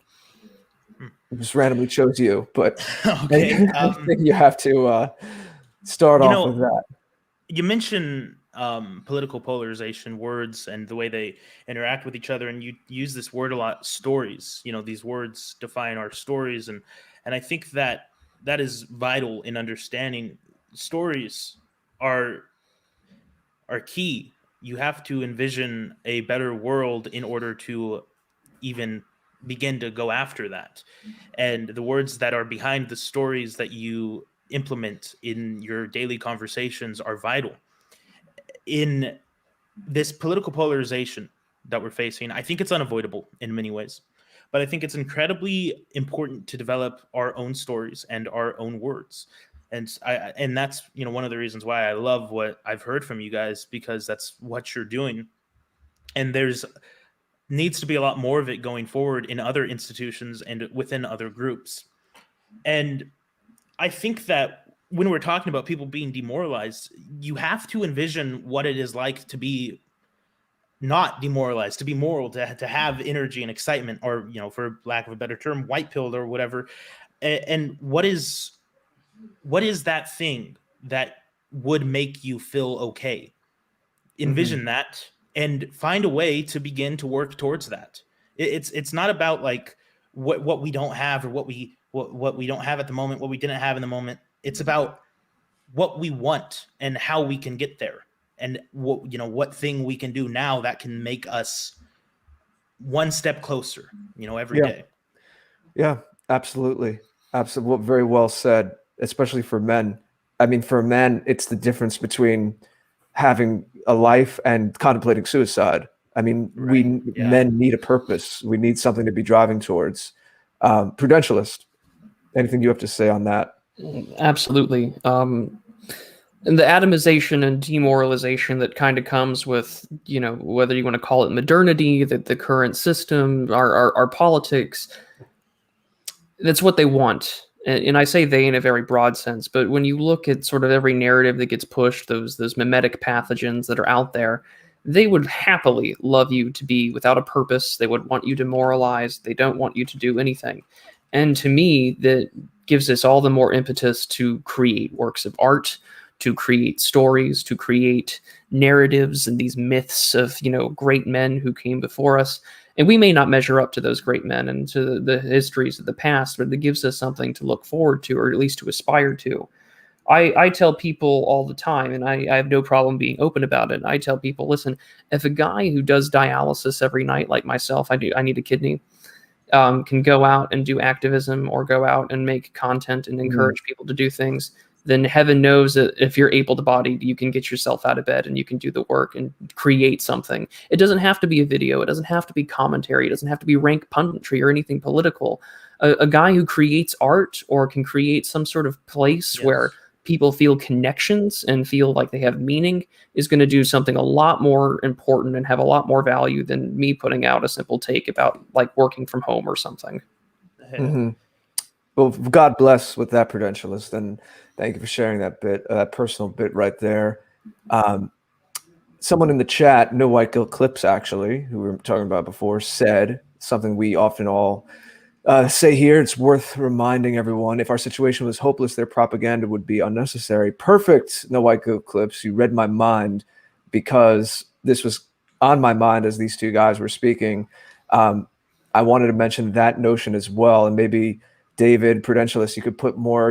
just randomly chose you, but okay. I think you have to start off with that. You mentioned political polarization words and the way they interact with each other. And you use this word a lot, stories. These words define our stories, and I think that is vital in understanding. Stories are key. You have to envision a better world in order to even begin to go after that. And the words that are behind the stories that you implement in your daily conversations are vital. In this political polarization that we're facing, I think it's unavoidable in many ways, but I think it's incredibly important to develop our own stories and our own words. And that's one of the reasons why I love what I've heard from you guys, because that's what you're doing. And there's needs to be a lot more of it going forward in other institutions and within other groups. And I think that when we're talking about people being demoralized, you have to envision what it is like to be not demoralized, to be moral, to have energy and excitement, or, for lack of a better term, white pilled or whatever. And what is that thing that would make you feel okay? Envision that and find a way to begin to work towards that. It's not about like what we don't have, or what we don't have at the moment, what we didn't have in the moment. It's about what we want and how we can get there, and what thing we can do now that can make us one step closer, every day. Yeah, absolutely. Absolutely. Very well said, especially for men. I mean, for men, it's the difference between having a life and contemplating suicide. I mean, men need a purpose. We need something to be driving towards. Prudentialist, anything you have to say on that? Absolutely. And the atomization and demoralization that kind of comes with, whether you want to call it modernity, the current system, our politics, that's what they want. And I say they in a very broad sense, but when you look at sort of every narrative that gets pushed, those mimetic pathogens that are out there, they would happily love you to be without a purpose. They would want you demoralized. They don't want you to do anything. And to me, that gives us all the more impetus to create works of art, to create stories, to create narratives and these myths of, great men who came before us. And we may not measure up to those great men and to the histories of the past, but it gives us something to look forward to, or at least to aspire to. I tell people all the time, and I have no problem being open about it. I tell people, listen, if a guy who does dialysis every night, like myself, I need a kidney, can go out and do activism, or go out and make content and encourage people to do things, then heaven knows that if you're able-bodied, you can get yourself out of bed and you can do the work and create something. It doesn't have to be a video. It doesn't have to be commentary. It doesn't have to be rank punditry or anything political. A guy who creates art, or can create some sort of place where people feel connections and feel like they have meaning, is going to do something a lot more important and have a lot more value than me putting out a simple take about like working from home or something. Well, God bless with that, Prudentialist, and thank you for sharing that bit, that personal bit right there. Someone in the chat, No White Guilt Clips, actually, who we were talking about before, said something we often all say here. It's worth reminding everyone: if our situation was hopeless, their propaganda would be unnecessary. Perfect, No White Guilt Clips. You read my mind, because this was on my mind as these two guys were speaking. I wanted to mention that notion as well, and maybe David, Prudentialist, you could put more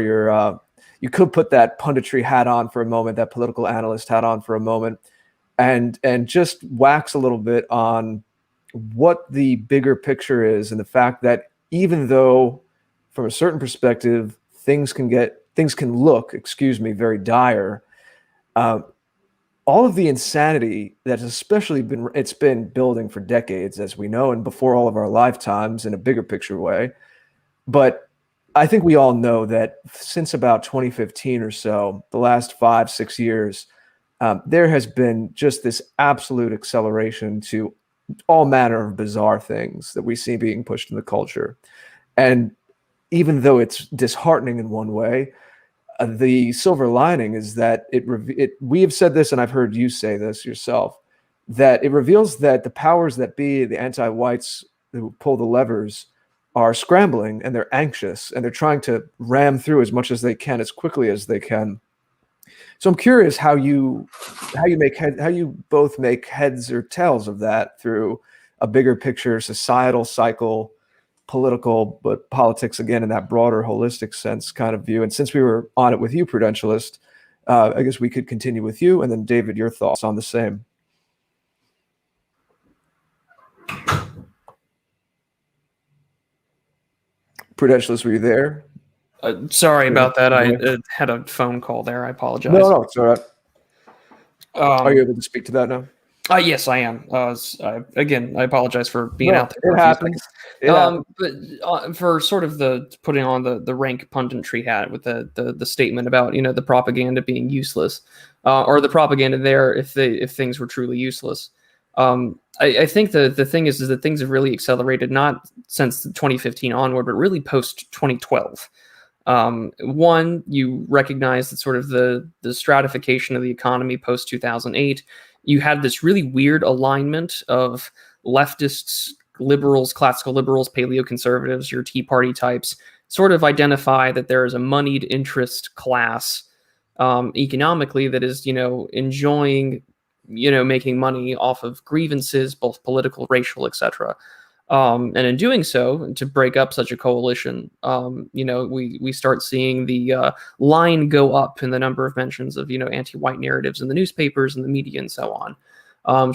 you could put that punditry hat on for a moment, that political analyst hat on for a moment, and just wax a little bit on what the bigger picture is, and the fact that even though from a certain perspective things can look, very dire, all of the insanity that's especially been building for decades, as we know, and before all of our lifetimes in a bigger picture way. But I think we all know that since about 2015 or so, the last 5-6 years, there has been just this absolute acceleration to all manner of bizarre things that we see being pushed in the culture. And even though it's disheartening in one way, the silver lining is that we have said this, and I've heard you say this yourself, that it reveals that the powers that be, the anti-whites who pull the levers, are scrambling, and they're anxious, and they're trying to ram through as much as they can, as quickly as they can, So I'm curious how you both make heads or tails of that through a bigger picture, societal cycle, political, but politics again in that broader holistic sense kind of view. And since we were on it with you, Prudentialist, I guess we could continue with you, and then David, your thoughts on the same. Prudentialist, were you there? Sorry about that. I had a phone call there. I apologize. No, it's all right. Are you able to speak to that now? Yes, I am. Again, I apologize for being out there. It happens. But for sort of the putting on the rank punditry hat with the statement about the propaganda being useless, or the propaganda there if things were truly useless. I think the thing is that things have really accelerated, not since 2015 onward, but really post 2012. One, you recognize that sort of the stratification of the economy post 2008. You had this really weird alignment of leftists, liberals, classical liberals, paleoconservatives, your Tea Party types, sort of identify that there is a moneyed interest class economically that is, enjoying, making money off of grievances, both political, racial, etc. And in doing so, to break up such a coalition, we start seeing the line go up in the number of mentions of, anti-white narratives in the newspapers and the media and so on.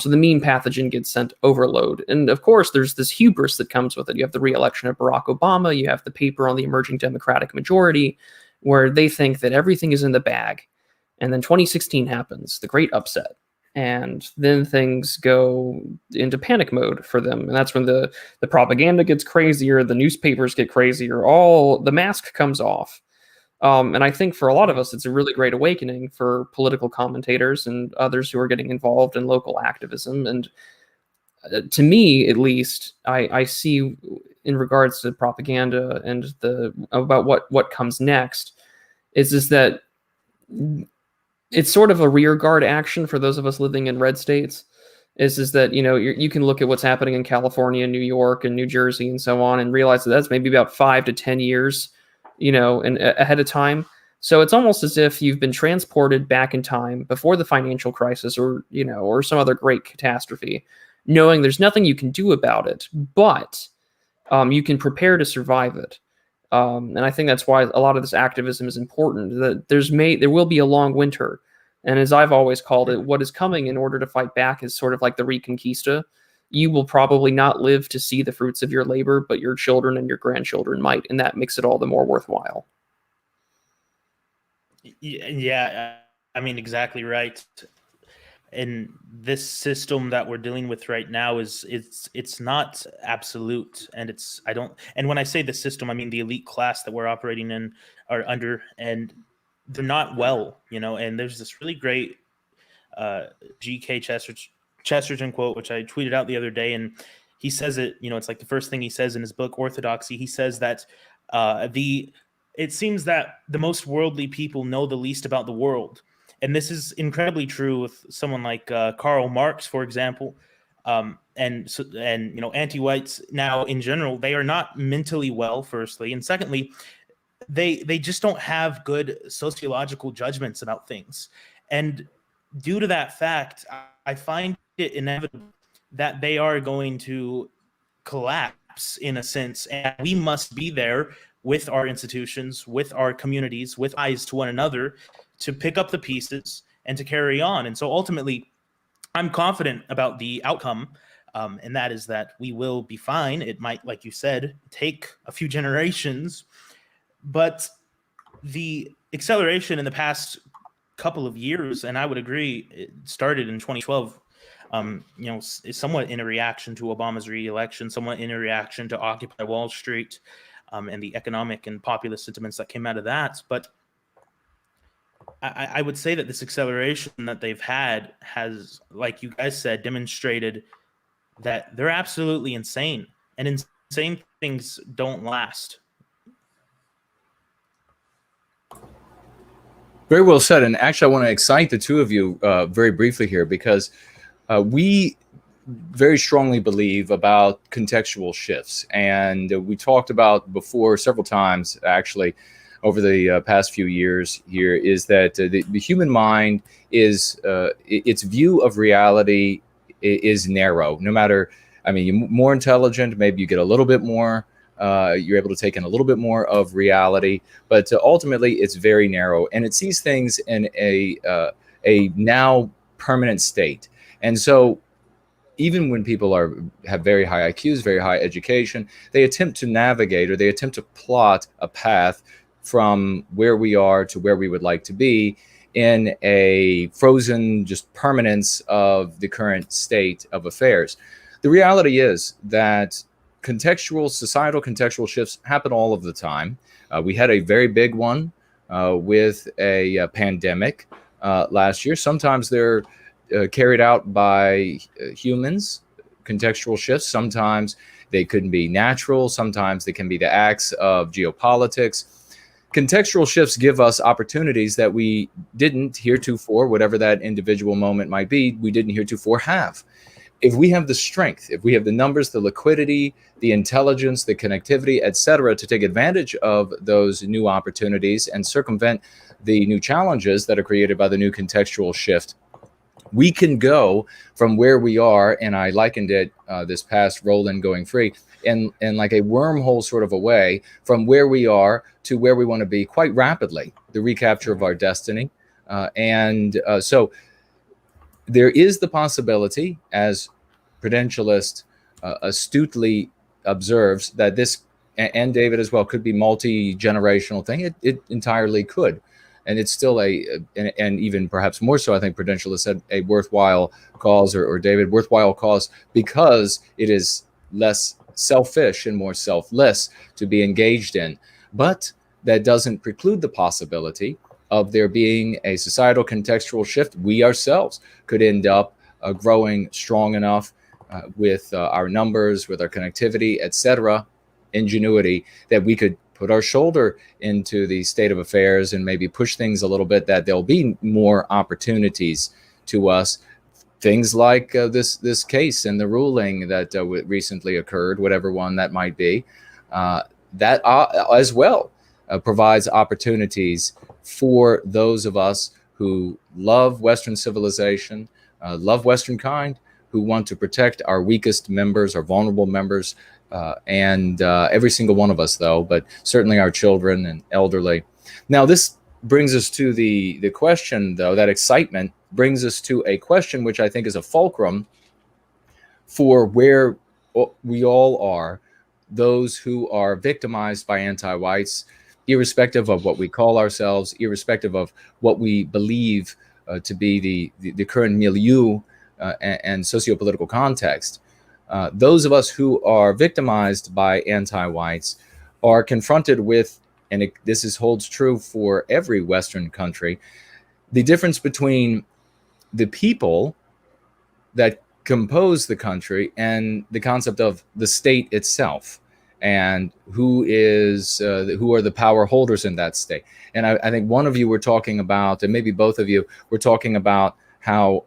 So the mean pathogen gets sent overload. And of course, there's this hubris that comes with it. You have the re-election of Barack Obama. You have the paper on the emerging Democratic majority, where they think that everything is in the bag. And then 2016 happens, the great upset. And then things go into panic mode for them. And that's when the propaganda gets crazier, the newspapers get crazier, all the mask comes off. And I think for a lot of us, it's a really great awakening for political commentators and others who are getting involved in local activism. And to me, at least, I see in regards to propaganda and about what comes next is that it's sort of a rear guard action for those of us living in red states. Is that you can look at what's happening in California, New York, and New Jersey, and so on, and realize that that's maybe about 5 to 10 years, and ahead of time. So it's almost as if you've been transported back in time before the financial crisis, or or some other great catastrophe, knowing there's nothing you can do about it, but you can prepare to survive it. And I think that's why a lot of this activism is important. That there will be a long winter, and as I've always called it, what is coming in order to fight back is sort of like the Reconquista. You will probably not live to see the fruits of your labor, but your children and your grandchildren might, and that makes it all the more worthwhile. Yeah, I mean, exactly right. And this system that we're dealing with right now it's not absolute, and and when I say the system, I mean the elite class that we're operating in are under, and they're not well, and there's this really great G.K. Chesterton quote, which I tweeted out the other day, and he says it, it's like the first thing he says in his book Orthodoxy. He says that it seems that the most worldly people know the least about the world. And this is incredibly true with someone like Karl Marx, for example, and anti-whites now in general. They are not mentally well, firstly, and secondly, they just don't have good sociological judgments about things. And due to that fact, I find it inevitable that they are going to collapse in a sense, and we must be there with our institutions, with our communities, with eyes to one another, to pick up the pieces and to carry on. And so ultimately, I'm confident about the outcome, and that is that we will be fine. It might, like you said, take a few generations, but the acceleration in the past couple of years, and I would agree, it started in 2012, is somewhat in a reaction to Obama's re-election, somewhat in a reaction to Occupy Wall Street, and the economic and populist sentiments that came out of that. But I would say that this acceleration that they've had has, like you guys said, demonstrated that they're absolutely insane, and insane things don't last. Very well said. And actually, I want to excite the two of you very briefly here, because we very strongly believe about contextual shifts. And we talked about before several times, actually, over the past few years here is that the human mind is its view of reality is narrow. No matter, I mean, you're more intelligent, maybe you get a little bit more, you're able to take in a little bit more of reality, but ultimately it's very narrow, and it sees things in a now permanent state. And so even when people have very high IQs, very high education, they attempt to navigate, or they attempt to plot a path from where we are to where we would like to be in a frozen just permanence of the current state of affairs. The reality is that societal contextual shifts happen all of the time. We had a very big one with a pandemic last year. Sometimes they're carried out by humans, contextual shifts. Sometimes they could be natural. Sometimes they can be the acts of geopolitics. Contextual shifts give us opportunities that we didn't heretofore, whatever that individual moment might be, we didn't heretofore have. If we have the strength, if we have the numbers, the liquidity, the intelligence, the connectivity, etc., to take advantage of those new opportunities and circumvent the new challenges that are created by the new contextual shift, we can go from where we are, and I likened it this past Roland going free, in like a wormhole sort of a way, from where we are to where we want to be quite rapidly, the recapture of our destiny. So there is the possibility, as Prudentialist astutely observes, that this, and David as well, could be multi-generational thing. It entirely could. And it's still and even perhaps more so, I think Prudentialist said, a worthwhile cause, or David, worthwhile cause, because it is less selfish and more selfless to be engaged in. But that doesn't preclude the possibility of there being a societal contextual shift. We ourselves could end up growing strong enough with our numbers, with our connectivity, etc., ingenuity, that we could put our shoulder into the state of affairs and maybe push things a little bit, that there'll be more opportunities to us. Things like this case and the ruling that recently occurred, whatever one that might be, that as well provides opportunities for those of us who love Western civilization, love Western kind, who want to protect our weakest members, our vulnerable members, and every single one of us, though, but certainly our children and elderly. Now, this brings us to the question, though, that excitement brings us to a question which I think is a fulcrum for where we all are, those who are victimized by anti-whites, irrespective of what we call ourselves, irrespective of what we believe to be the current milieu and socio-political context. Those of us who are victimized by anti-whites are confronted with, and this holds true for every Western country, the difference between the people that compose the country and the concept of the state itself, and who are the power holders in that state. And I think one of you were talking about, and maybe both of you were talking about, how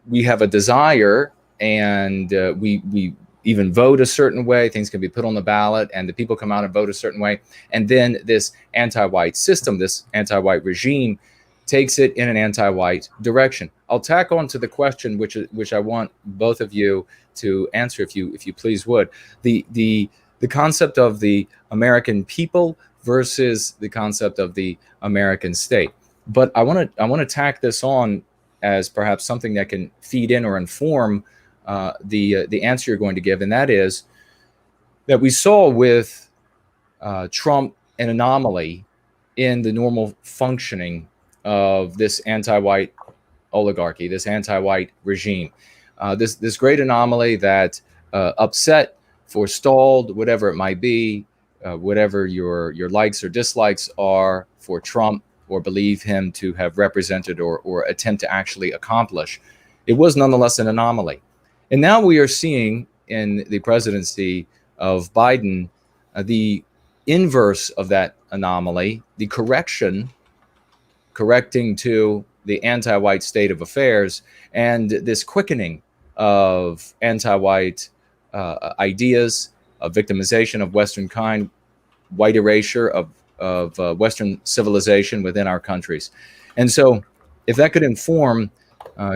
we have a desire, and we even vote a certain way. Things can be put on the ballot, and the people come out and vote a certain way. And then this anti-white system, this anti-white regime, takes it in an anti-white direction. I'll tack on to the question, which I want both of you to answer, if you please would. The concept of the American people versus the concept of the American state. But I want to tack this on as perhaps something that can feed in or inform the answer you're going to give, and that is that we saw with Trump an anomaly in the normal functioning of this anti-white oligarchy, this anti-white regime, this great anomaly that upset, forestalled, whatever it might be, whatever your likes or dislikes are for Trump, or believe him to have represented or attempt to actually accomplish. It was nonetheless an anomaly. And now we are seeing in the presidency of Biden the inverse of that anomaly, the correcting to the anti-white state of affairs, and this quickening of anti-white ideas, of victimization of Western kind, white erasure of Western civilization within our countries. And so if that could inform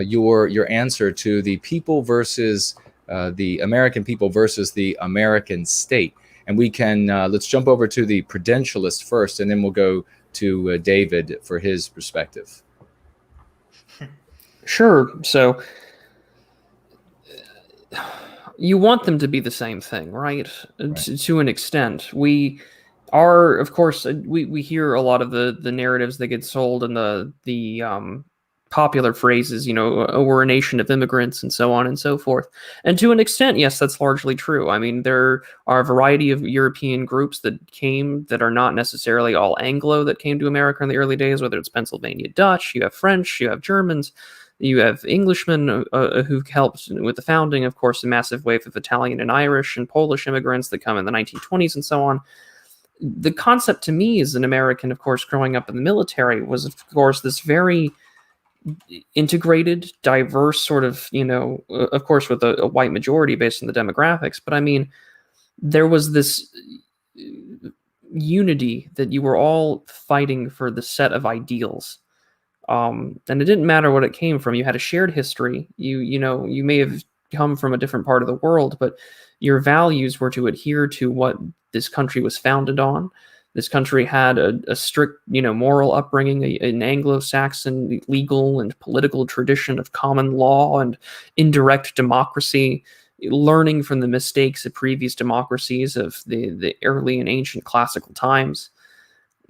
your answer to the people versus the American people versus the American state. And we can, let's jump over to the Prudentialist first, and then we'll go to David for his perspective. Sure. So you want them to be the same thing, right? To an extent. We are, of course, we hear a lot of the narratives that get sold and the popular phrases, oh, we're a nation of immigrants and so on and so forth. And to an extent, yes, that's largely true. I mean, there are a variety of European groups that came that are not necessarily all Anglo that came to America in the early days, whether it's Pennsylvania Dutch, you have French, you have Germans, you have Englishmen who helped with the founding, of course, a massive wave of Italian and Irish and Polish immigrants that come in the 1920s and so on. The concept to me as an American, of course, growing up in the military was, of course, this very integrated, diverse sort of, of course, with a white majority based on the demographics. But I mean, there was this unity that you were all fighting for the set of ideals. And it didn't matter what it came from. You had a shared history. You may have come from a different part of the world, but your values were to adhere to what this country was founded on. This country had a strict, moral upbringing, an Anglo-Saxon legal and political tradition of common law and indirect democracy, learning from the mistakes of previous democracies of the early and ancient classical times.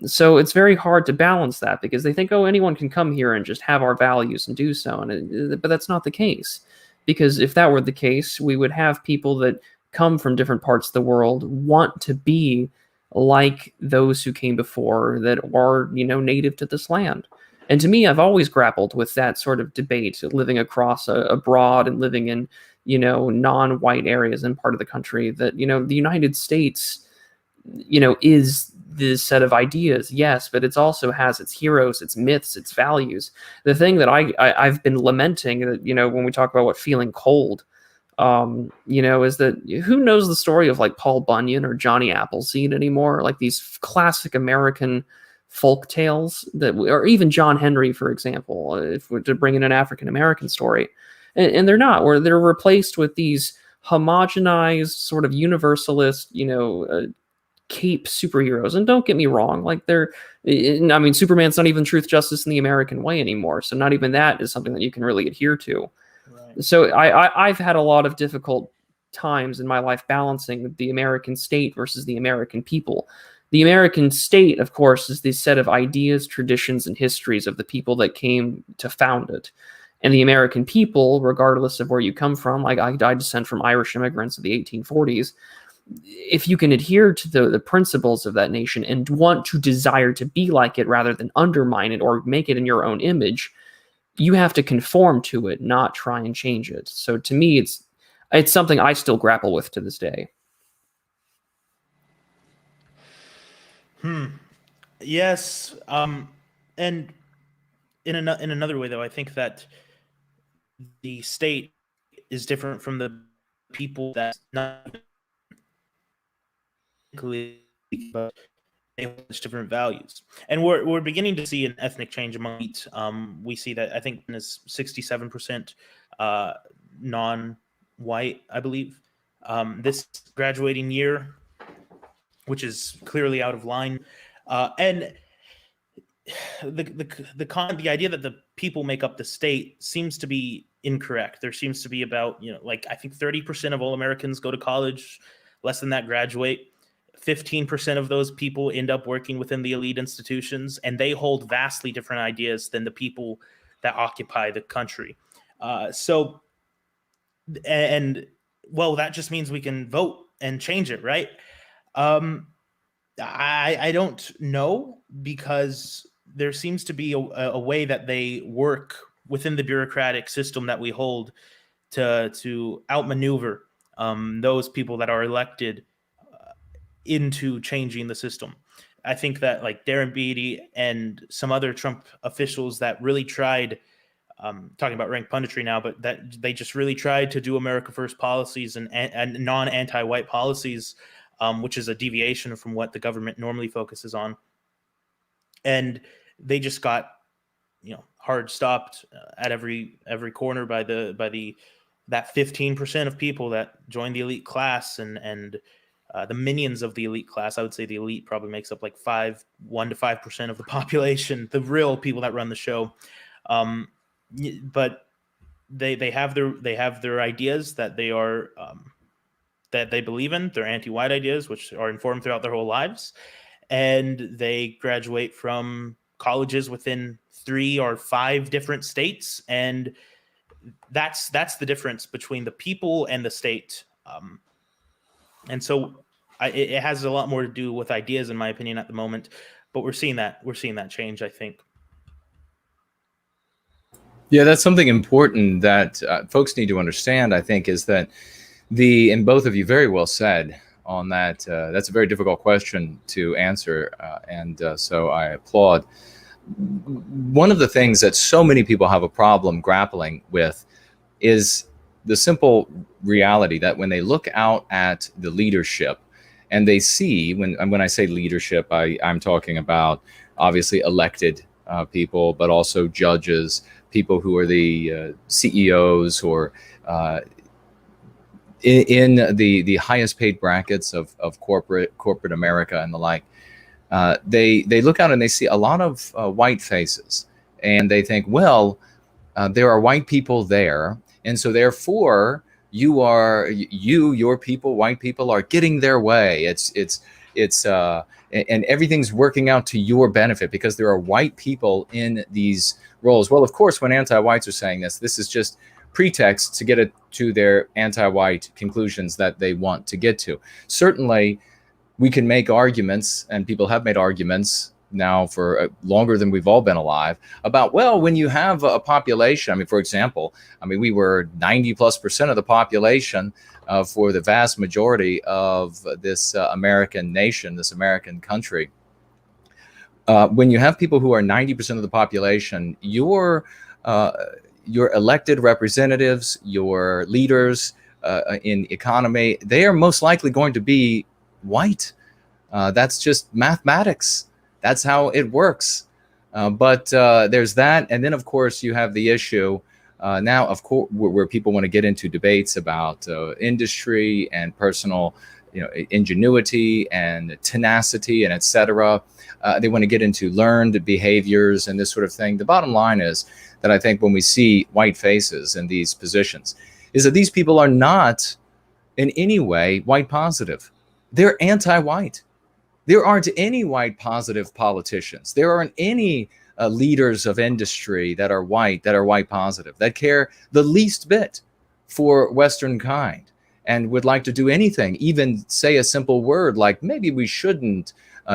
So it's very hard to balance that because they think, oh, anyone can come here and just have our values and do so. But that's not the case. Because if that were the case, we would have people that come from different parts of the world want to be like those who came before that are, native to this land. And to me, I've always grappled with that sort of debate, living across abroad and living in, non-white areas and part of the country that, the United States, is this set of ideas, yes, but it also has its heroes, its myths, its values. The thing that I've been lamenting that, when we talk about what feeling cold, is that who knows the story of like Paul Bunyan or Johnny Appleseed anymore? Like these classic American folk tales or even John Henry, for example, if we're to bring in an African American story, and they're not, or they're replaced with these homogenized sort of universalist, cape superheroes. And don't get me wrong, like Superman's not even truth, justice, in the American way anymore. So not even that is something that you can really adhere to. Right. So I've had a lot of difficult times in my life balancing the American state versus the American people. The American state, of course, is this set of ideas, traditions, and histories of the people that came to found it. And the American people, regardless of where you come from, like I descend from Irish immigrants of the 1840s, if you can adhere to the principles of that nation and want to desire to be like it rather than undermine it or make it in your own image, you have to conform to it, not try and change it. So to me, it's something I still grapple with to this day. Yes. And in another way, though, I think that the state is different from the people. That's not but they have such different values, and we're beginning to see an ethnic change among elites. We see that I think is 67% non-white, I believe, this graduating year, which is clearly out of line, and the idea that the people make up the state seems to be incorrect. There seems to be about I think 30% of all Americans go to college, less than that graduate. 15% of those people end up working within the elite institutions, and they hold vastly different ideas than the people that occupy the country. That just means we can vote and change it, right? I don't know, because there seems to be a way that they work within the bureaucratic system that we hold to outmaneuver those people that are elected into changing the system. I think that like Darren Beatty and some other Trump officials that really tried, talking about rank punditry now, but that they just really tried to do America First policies and non-anti-white policies, which is a deviation from what the government normally focuses on. and they just got, hard stopped at every corner by that 15% of people that joined the elite class and the minions of the elite class. I would say the elite probably makes up like 1 to 5% of the population, the real people that run the show. But they have their ideas that they are that they believe in. They're anti-white ideas, which are informed throughout their whole lives, and they graduate from colleges within 3 or 5 different states, and that's the difference between the people and the state. And so it has a lot more to do with ideas, in my opinion, at the moment. But we're seeing that change, I think. Yeah, that's something important that folks need to understand, I think, is that and both of you very well said on that. That's a very difficult question to answer. So I applaud. One of the things that so many people have a problem grappling with is the simple reality that when they look out at the leadership and they see, when I say leadership, I'm talking about obviously elected people, but also judges, people who are the CEOs or in the highest paid brackets of corporate America and the like. They look out and they see a lot of white faces, and they think, well, there are white people there, and so therefore your people, white people, are getting their way. And everything's working out to your benefit because there are white people in these roles. Well, of course, when anti-whites are saying this is just pretext to get it to their anti-white conclusions that they want to get to. Certainly, we can make arguments, and people have made arguments now for longer than we've all been alive about, well, when you have a population, for example, we were 90+% of the population for the vast majority of this American nation, this American country. When you have people who are 90% of the population, your elected representatives, your leaders in economy, they are most likely going to be white. That's just mathematics. That's how it works. But there's that. And then, of course, you have the issue now, of course, where people want to get into debates about industry and personal ingenuity and tenacity and et cetera. They want to get into learned behaviors and this sort of thing. The bottom line is that I think when we see white faces in these positions is that these people are not in any way white positive. They're anti-white. There aren't any white positive politicians. There aren't any leaders of industry that are white positive, that care the least bit for Western kind and would like to do anything, even say a simple word like, maybe we shouldn't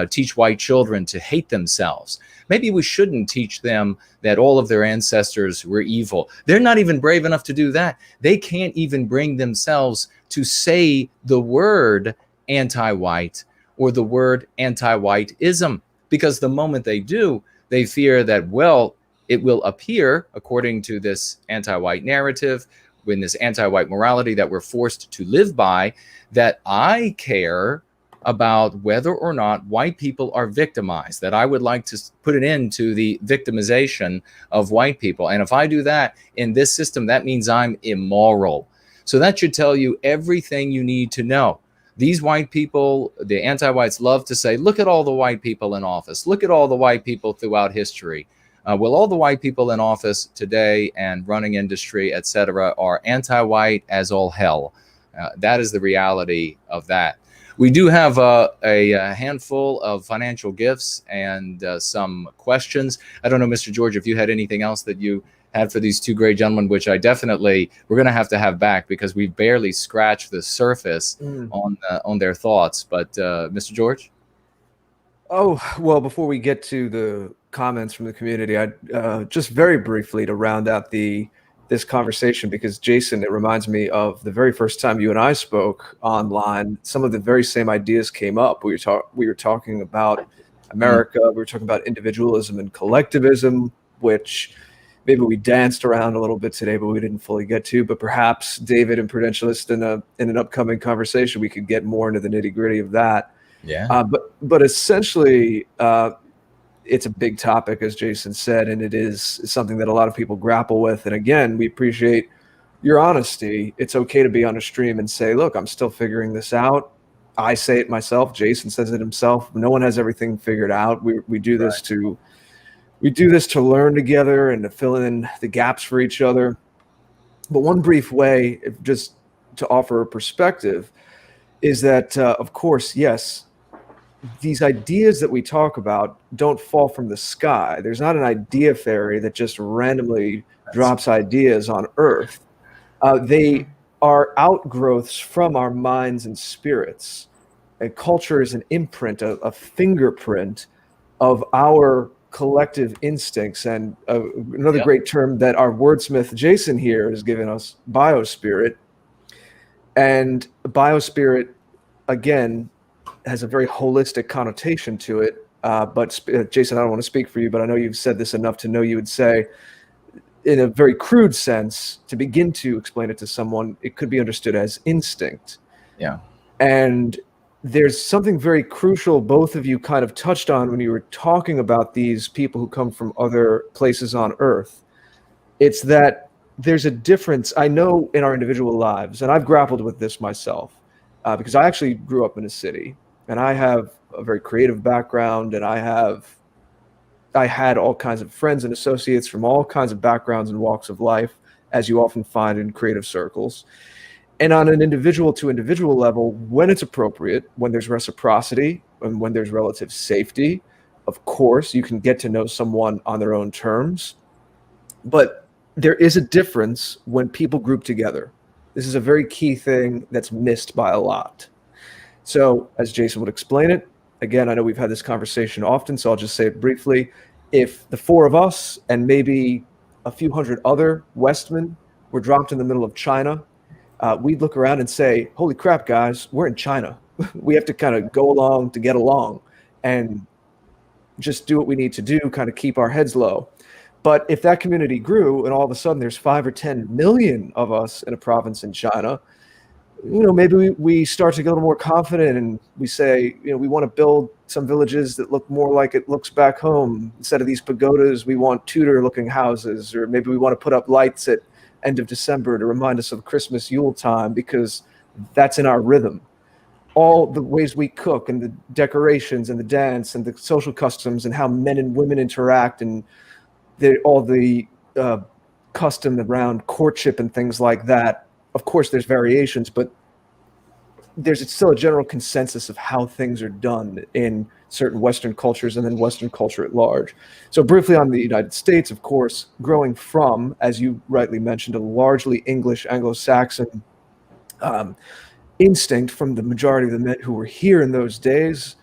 teach white children to hate themselves. Maybe we shouldn't teach them that all of their ancestors were evil. They're not even brave enough to do that. They can't even bring themselves to say the word anti-white or the word Antiwhiteism, because the moment they do, they fear that, well, it will appear, according to this anti-white narrative, in this anti-white morality that we're forced to live by, that I care about whether or not white people are victimized, that I would like to put an end to the victimization of white people. And if I do that in this system, that means I'm immoral. So that should tell you everything you need to know. These white people, the anti-whites, love to say, look at all the white people in office. Look at all the white people throughout history. Well, all the white people in office today and running industry, et cetera, are anti-white as all hell. That is the reality of that. We do have a handful of financial gifts and some questions. I don't know, Mr. George, if you had anything else that you had for these two great gentlemen, which we're going to have back because we barely scratched the surface on their thoughts. But Mr. George? Oh, well, before we get to the comments from the community, I just very briefly to round out this conversation, because Jason, it reminds me of the very first time you and I spoke online. Some of the very same ideas came up. We were talking about America. We were talking about individualism and collectivism, which maybe we danced around a little bit today, but we didn't fully get to. But perhaps David and Prudentialist in an upcoming conversation, we could get more into the nitty gritty of that. Yeah. But essentially, it's a big topic, as Jason said, and it is something that a lot of people grapple with. And again, we appreciate your honesty. It's okay to be on a stream and say, look, I'm still figuring this out. I say it myself. Jason says it himself. No one has everything figured out. We do this to learn together and to fill in the gaps for each other. But one brief way, just to offer a perspective, is that, of course, yes, these ideas that we talk about don't fall from the sky. There's not an idea fairy that just randomly drops ideas on Earth. They are outgrowths from our minds and spirits. And culture is an imprint, a fingerprint of our collective instincts. And another great term that our wordsmith Jason here has given us, biospirit. And biospirit, again, has a very holistic connotation to it. But Jason, I don't want to speak for you, but I know you've said this enough to know you would say, in a very crude sense, to begin to explain it to someone, it could be understood as instinct. Yeah. And there's something very crucial both of you kind of touched on when you were talking about these people who come from other places on Earth. It's that there's a difference, I know, in our individual lives, and I've grappled with this myself, because I actually grew up in a city, and I have a very creative background, and I had all kinds of friends and associates from all kinds of backgrounds and walks of life, as you often find in creative circles. And on an individual to individual level, when it's appropriate, when there's reciprocity, and when there's relative safety, of course, you can get to know someone on their own terms. But there is a difference when people group together. This is a very key thing that's missed by a lot. So, as Jason would explain it, again, I know we've had this conversation often, so I'll just say it briefly. If the four of us and maybe a few hundred other Westmen were dropped in the middle of China, we'd look around and say, holy crap, guys, we're in China. We have to kind of go along to get along and just do what we need to do, kind of keep our heads low. But if that community grew and all of a sudden there's 5 or 10 million of us in a province in China, maybe we start to get a little more confident and we say, we want to build some villages that look more like it looks back home. Instead of these pagodas, we want Tudor-looking houses, or maybe we want to put up lights at end of December to remind us of Christmas Yule time, because that's in our rhythm. All the ways we cook and the decorations and the dance and the social customs and how men and women interact and all the custom around courtship and things like that. Of course, there's variations, but there's still a general consensus of how things are done in certain Western cultures and then Western culture at large. So briefly on the United States, of course, growing from, as you rightly mentioned, a largely English Anglo-Saxon instinct from the majority of the men who were here in those days.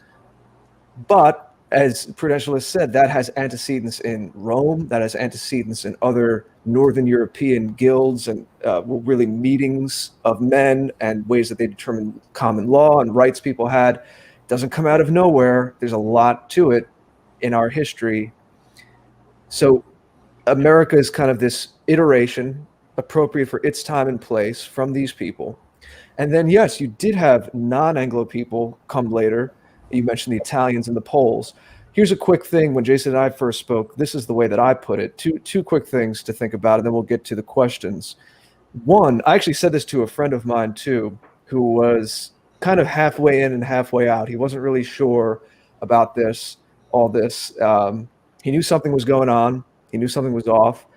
But as Prudentialist said, that has antecedents in Rome, that has antecedents in other Northern European guilds and really meetings of men and ways that they determine common law and rights people had. It doesn't come out of nowhere. There's a lot to it in our history. So America is kind of this iteration appropriate for its time and place from these people. And then, yes, you did have non-Anglo people come later. You mentioned the Italians and the Poles. Here's a quick thing. When Jason and I first spoke, this is the way that I put it. Two quick things to think about, and then we'll get to the questions. One, I actually said this to a friend of mine too, who was kind of halfway in and halfway out. He wasn't really sure about all this. He knew something was going on. He knew something was off.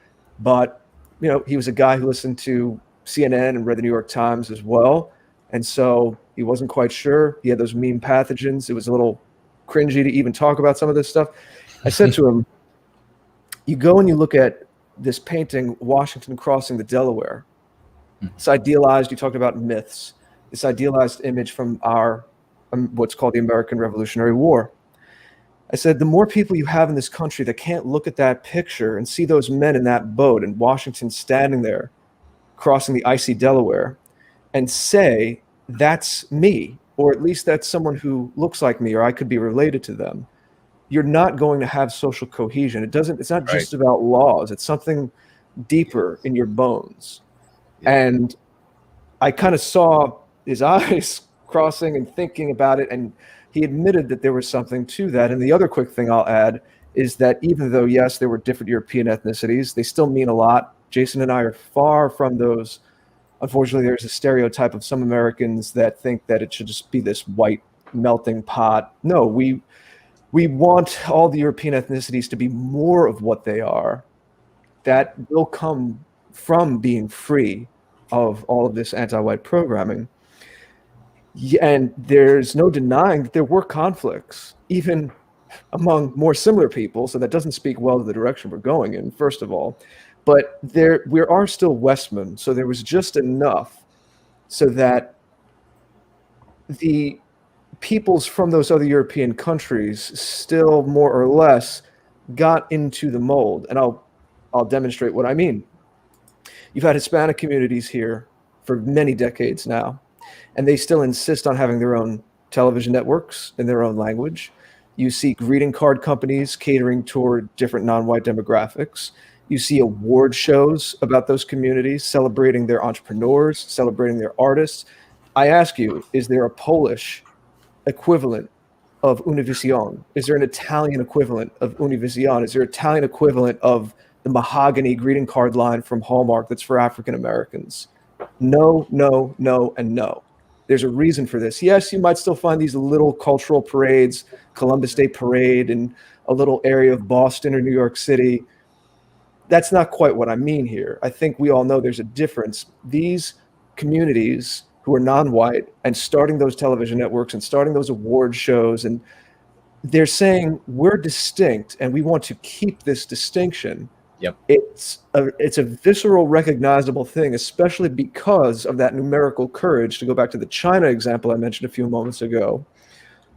But, he was a guy who listened to CNN and read the New York Times as well. And so he wasn't quite sure. He had those meme pathogens. It was a little cringy to even talk about some of this stuff. I said to him, you go and you look at this painting, Washington crossing the Delaware. It's idealized. You talked about myths. This idealized image from our what's called the American Revolutionary War. I said, the more people you have in this country that can't look at that picture and see those men in that boat and Washington standing there crossing the icy Delaware and say, that's me, or at least that's someone who looks like me, or I could be related to them, you're not going to have social cohesion. It's not just about laws. It's something deeper in your bones. Yeah. And I kind of saw his eyes crossing and thinking about it, and he admitted that there was something to that. And the other quick thing I'll add is that even though, yes, there were different European ethnicities, they still mean a lot. Jason and I are far from those. Unfortunately, there's a stereotype of some Americans that think that it should just be this white melting pot. No, we want all the European ethnicities to be more of what they are. That will come from being free of all of this anti-white programming. Yeah, and there's no denying that there were conflicts, even among more similar people. So that doesn't speak well to the direction we're going in, first of all. But we are still Westmen, so there was just enough so that the peoples from those other European countries still more or less got into the mold. And I'll demonstrate what I mean. You've had Hispanic communities here for many decades now, and they still insist on having their own television networks in their own language. You see greeting card companies catering toward different non-white demographics. You see award shows about those communities, celebrating their entrepreneurs, celebrating their artists. I ask you, is there a Polish equivalent of Univision? Is there an Italian equivalent of Univision? Is there an Italian equivalent of the mahogany greeting card line from Hallmark that's for African Americans? No, no, no, and no. There's a reason for this. Yes, you might still find these little cultural parades, Columbus Day Parade in a little area of Boston or New York City. That's not quite what I mean here. I think we all know there's a difference. These communities who are non-white and starting those television networks and starting those award shows, and they're saying we're distinct and we want to keep this distinction. Yep. It's a visceral, recognizable thing, especially because of that numerical courage, to go back to the China example I mentioned a few moments ago,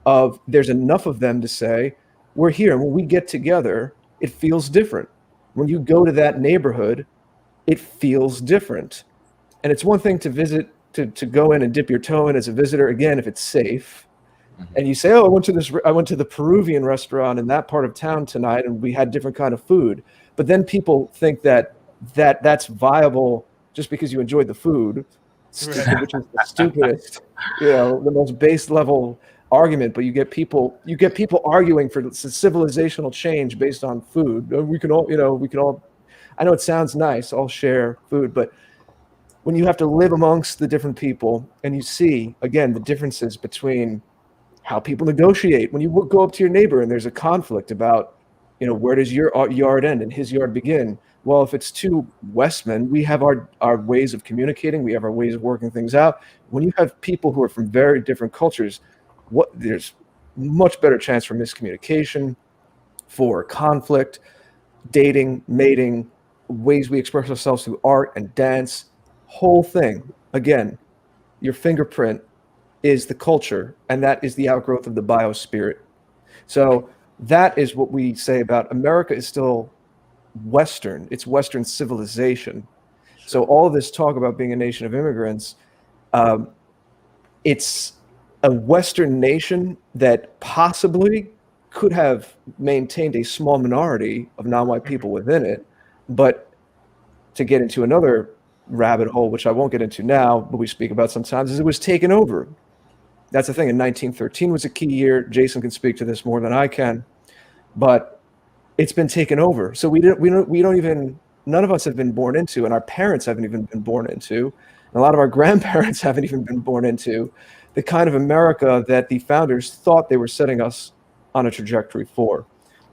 of there's enough of them to say, we're here, and when we get together, it feels different. When you go to that neighborhood, it feels different. And it's one thing to visit, to go in and dip your toe in as a visitor, again, if it's safe. Mm-hmm. And you say, oh, I went to the Peruvian restaurant in that part of town tonight, and we had different kind of food. But then people think that's viable just because you enjoyed the food, which is the stupidest, the most base level argument. But you get people arguing for civilizational change based on food. We can all. I know it sounds nice, all share food, but when you have to live amongst the different people, and you see again the differences between how people negotiate. When you go up to your neighbor and there's a conflict about, where does your yard end and his yard begin? Well, if it's two Westmen, we have our ways of communicating. We have our ways of working things out. When you have people who are from very different cultures, there's much better chance for miscommunication, for conflict, dating, mating, ways we express ourselves through art and dance, whole thing. Again, your fingerprint is the culture, and that is the outgrowth of the biospirit. So that is what we say about America is still Western. It's Western civilization. So all this talk about being a nation of immigrants, it's a Western nation that possibly could have maintained a small minority of non-white people within it. But to get into another rabbit hole, which I won't get into now, but we speak about sometimes, is it was taken over. That's the thing. In 1913 was a key year. Jason can speak to this more than I can, but it's been taken over. So we don't even, none of us have been born into, and our parents haven't even been born into, and a lot of our grandparents haven't even been born into the kind of America that the founders thought they were setting us on a trajectory for.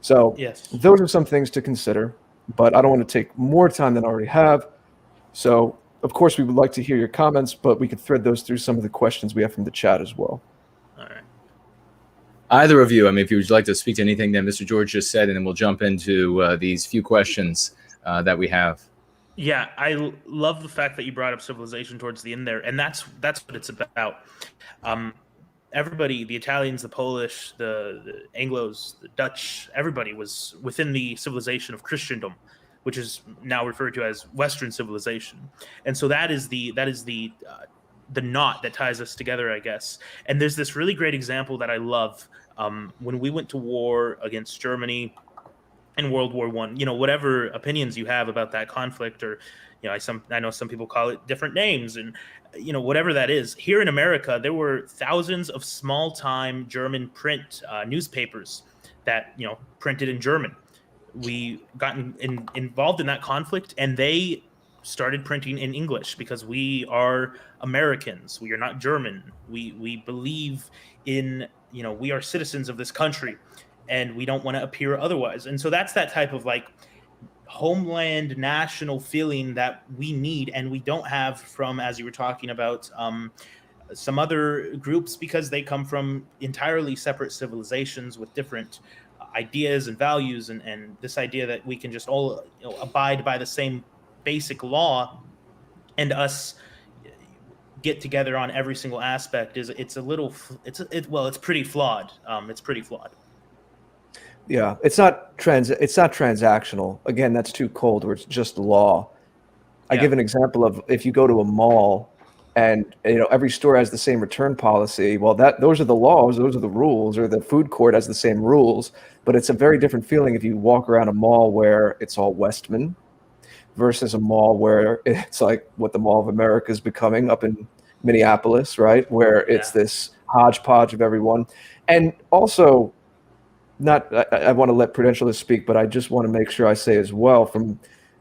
So yes, those are some things to consider, but I don't want to take more time than I already have. So of course we would like to hear your comments, but we could thread those through some of the questions we have from the chat as well. All right. Either of you, if you would like to speak to anything that Mr. George just said, and then we'll jump into these few questions that we have. Yeah, I love the fact that you brought up civilization towards the end there, and that's what it's about. Everybody, the Italians, the Polish, the Anglos, the Dutch, everybody was within the civilization of Christendom, which is now referred to as Western civilization. And so that is the knot that ties us together, I guess. And there's this really great example that I love. When we went to war against Germany in World War I, whatever opinions you have about that conflict, or I know some people call it different names, and whatever that is. Here in America, there were thousands of small-time German print newspapers that printed in German. We got involved in that conflict, and they started printing in English because we are Americans. We are not German. We believe in, we are citizens of this country, and we don't want to appear otherwise. And so that's that type of like homeland national feeling that we need, and we don't have from, as you were talking about, some other groups, because they come from entirely separate civilizations with different ideas and values, and this idea that we can just all abide by the same basic law and us get together on every single aspect it's pretty flawed. It's pretty flawed. Yeah, it's not transactional. Again, that's too cold, where it's just law. I give an example of, if you go to a mall and every store has the same return policy. Well, those are the laws, those are the rules, or the food court has the same rules. But it's a very different feeling if you walk around a mall where it's all Westman versus a mall where it's like what the Mall of America is becoming up in Minneapolis, right? Where it's this hodgepodge of everyone. And also, I want to let Prudentialist speak, but I just want to make sure I say as well, from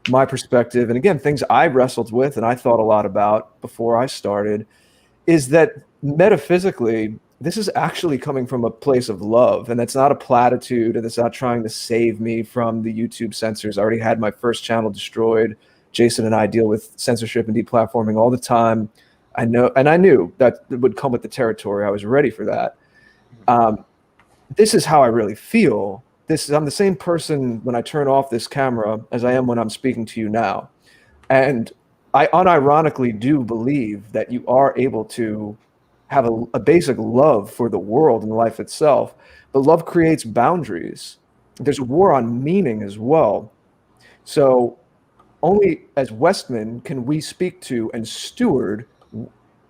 my perspective, and again, things I wrestled with and I thought a lot about before I started, is that metaphysically, this is actually coming from a place of love, and that's not a platitude, and it's not trying to save me from the YouTube censors. I already had my first channel destroyed. Jason and I deal with censorship and deplatforming all the time. I know, and I knew that it would come with the territory. I was ready for that. This is how I really feel. I'm the same person when I turn off this camera as I am when I'm speaking to you now. And I unironically do believe that you are able to have a basic love for the world and life itself, but love creates boundaries. There's a war on meaning as well. So only as Westmen can we speak to and steward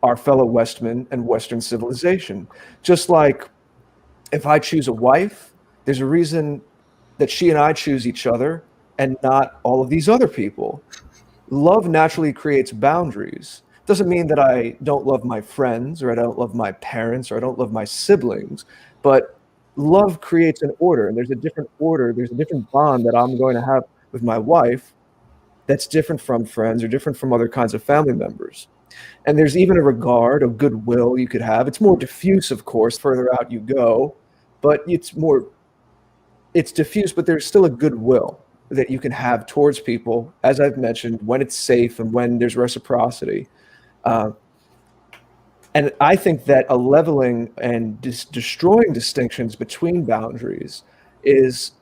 our fellow Westmen and Western civilization. Just like if I choose a wife, there's a reason that she and I choose each other and not all of these other people. Love naturally creates boundaries. Doesn't mean that I don't love my friends, or I don't love my parents, or I don't love my siblings, but love creates an order, and there's a different order, there's a different bond that I'm going to have with my wife that's different from friends or different from other kinds of family members. And there's even a regard, a goodwill you could have. It's more diffuse, of course, further out you go, but it's diffuse, but there's still a goodwill that you can have towards people, as I've mentioned, when it's safe and when there's reciprocity. And I think that a leveling and destroying distinctions between boundaries is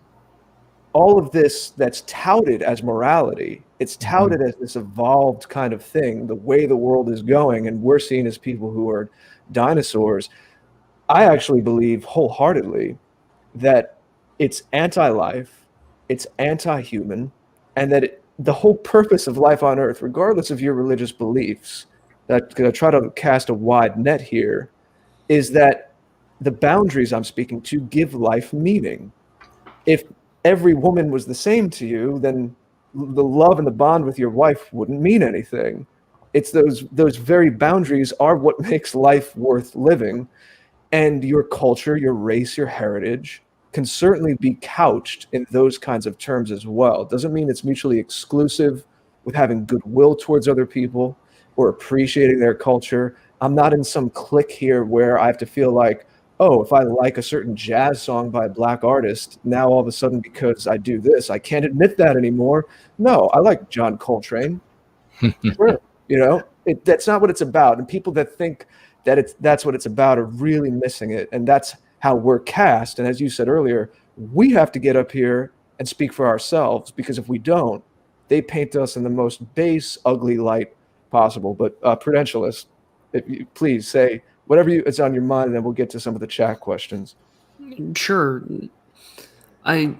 all of this that's touted as morality. It's touted as this evolved kind of thing, the way the world is going, and we're seen as people who are dinosaurs. I actually believe wholeheartedly that it's anti-life, it's anti-human, and that the whole purpose of life on Earth, regardless of your religious beliefs, that I try to cast a wide net here, is that the boundaries I'm speaking to give life meaning. If every woman was the same to you, then the love and the bond with your wife wouldn't mean anything. It's those very boundaries are what makes life worth living. And your culture, your race, your heritage can certainly be couched in those kinds of terms as well. It doesn't mean it's mutually exclusive with having goodwill towards other people or appreciating their culture. I'm not in some clique here where I have to feel like, oh, if I like a certain jazz song by a black artist, now all of a sudden because I do this, I can't admit that anymore. No, I like John Coltrane. Sure. That's not what it's about. And people that think that that's what it's about are really missing it. And that's how we're cast. And as you said earlier, we have to get up here and speak for ourselves, because if we don't, they paint us in the most base, ugly light possible. But Prudentialist, if you please say whatever is on your mind, and then we'll get to some of the chat questions. Sure. Like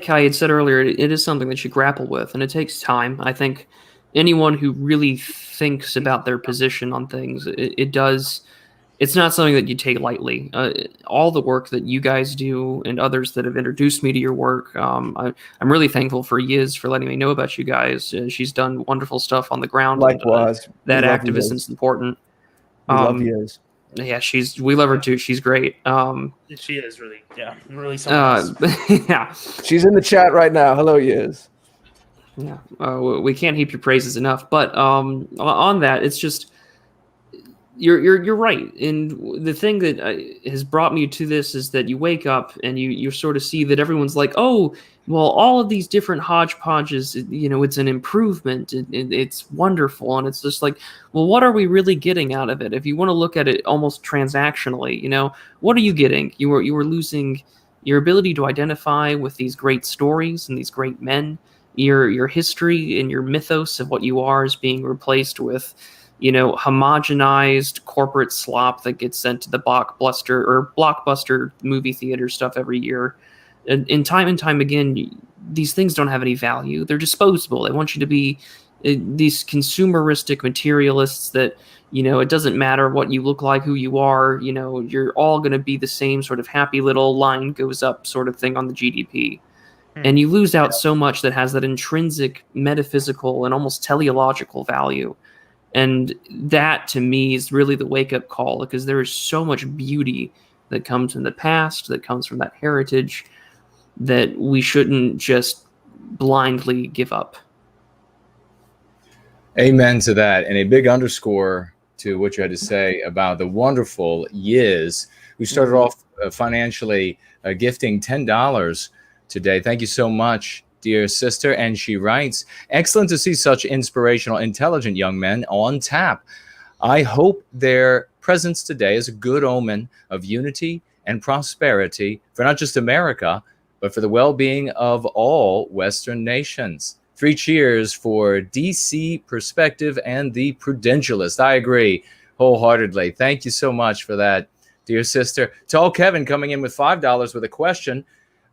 I had said earlier, it is something that you grapple with, and it takes time. I think anyone who really thinks about their position on things, it's not something that you take lightly. All the work that you guys do and others that have introduced me to your work, I'm really thankful for Yiz for letting me know about you guys. She's done wonderful stuff on the ground. Likewise. And, that activism is important. We love Yiz. Yeah, we love her too. She's great. She is really someone else. Yeah. She's in the chat right now. Hello, Yiz. Yeah, we can't heap your praises enough. But on that, it's just you're right. And the thing that has brought me to this is that you wake up and you sort of see that everyone's like, oh, well, all of these different hodgepodges, it's an improvement. It's wonderful, and it's just like, well, what are we really getting out of it? If you want to look at it almost transactionally, what are you getting? You were losing your ability to identify with these great stories and these great men. Your history and your mythos of what you are is being replaced with, homogenized corporate slop that gets sent to the blockbuster movie theater stuff every year. And time again, these things don't have any value. They're disposable. They want you to be these consumeristic materialists that, it doesn't matter what you look like, who you are, you're all going to be the same sort of happy little line goes up sort of thing on the GDP. And you lose out so much that has that intrinsic metaphysical and almost teleological value. And that, to me, is really the wake-up call, because there is so much beauty that comes from the past, that comes from that heritage, that we shouldn't just blindly give up. Amen to that. And a big underscore to what you had to say about the wonderful Yiz, who started off financially gifting $10 today. Thank you so much, dear sister. And she writes, excellent to see such inspirational, intelligent young men on tap. I hope their presence today is a good omen of unity and prosperity for not just America, but for the well-being of all Western nations. 3 cheers for DC perspective and the Prudentialist. I agree wholeheartedly. Thank you so much for that, dear sister. Tall Kevin coming in with $5 with a question.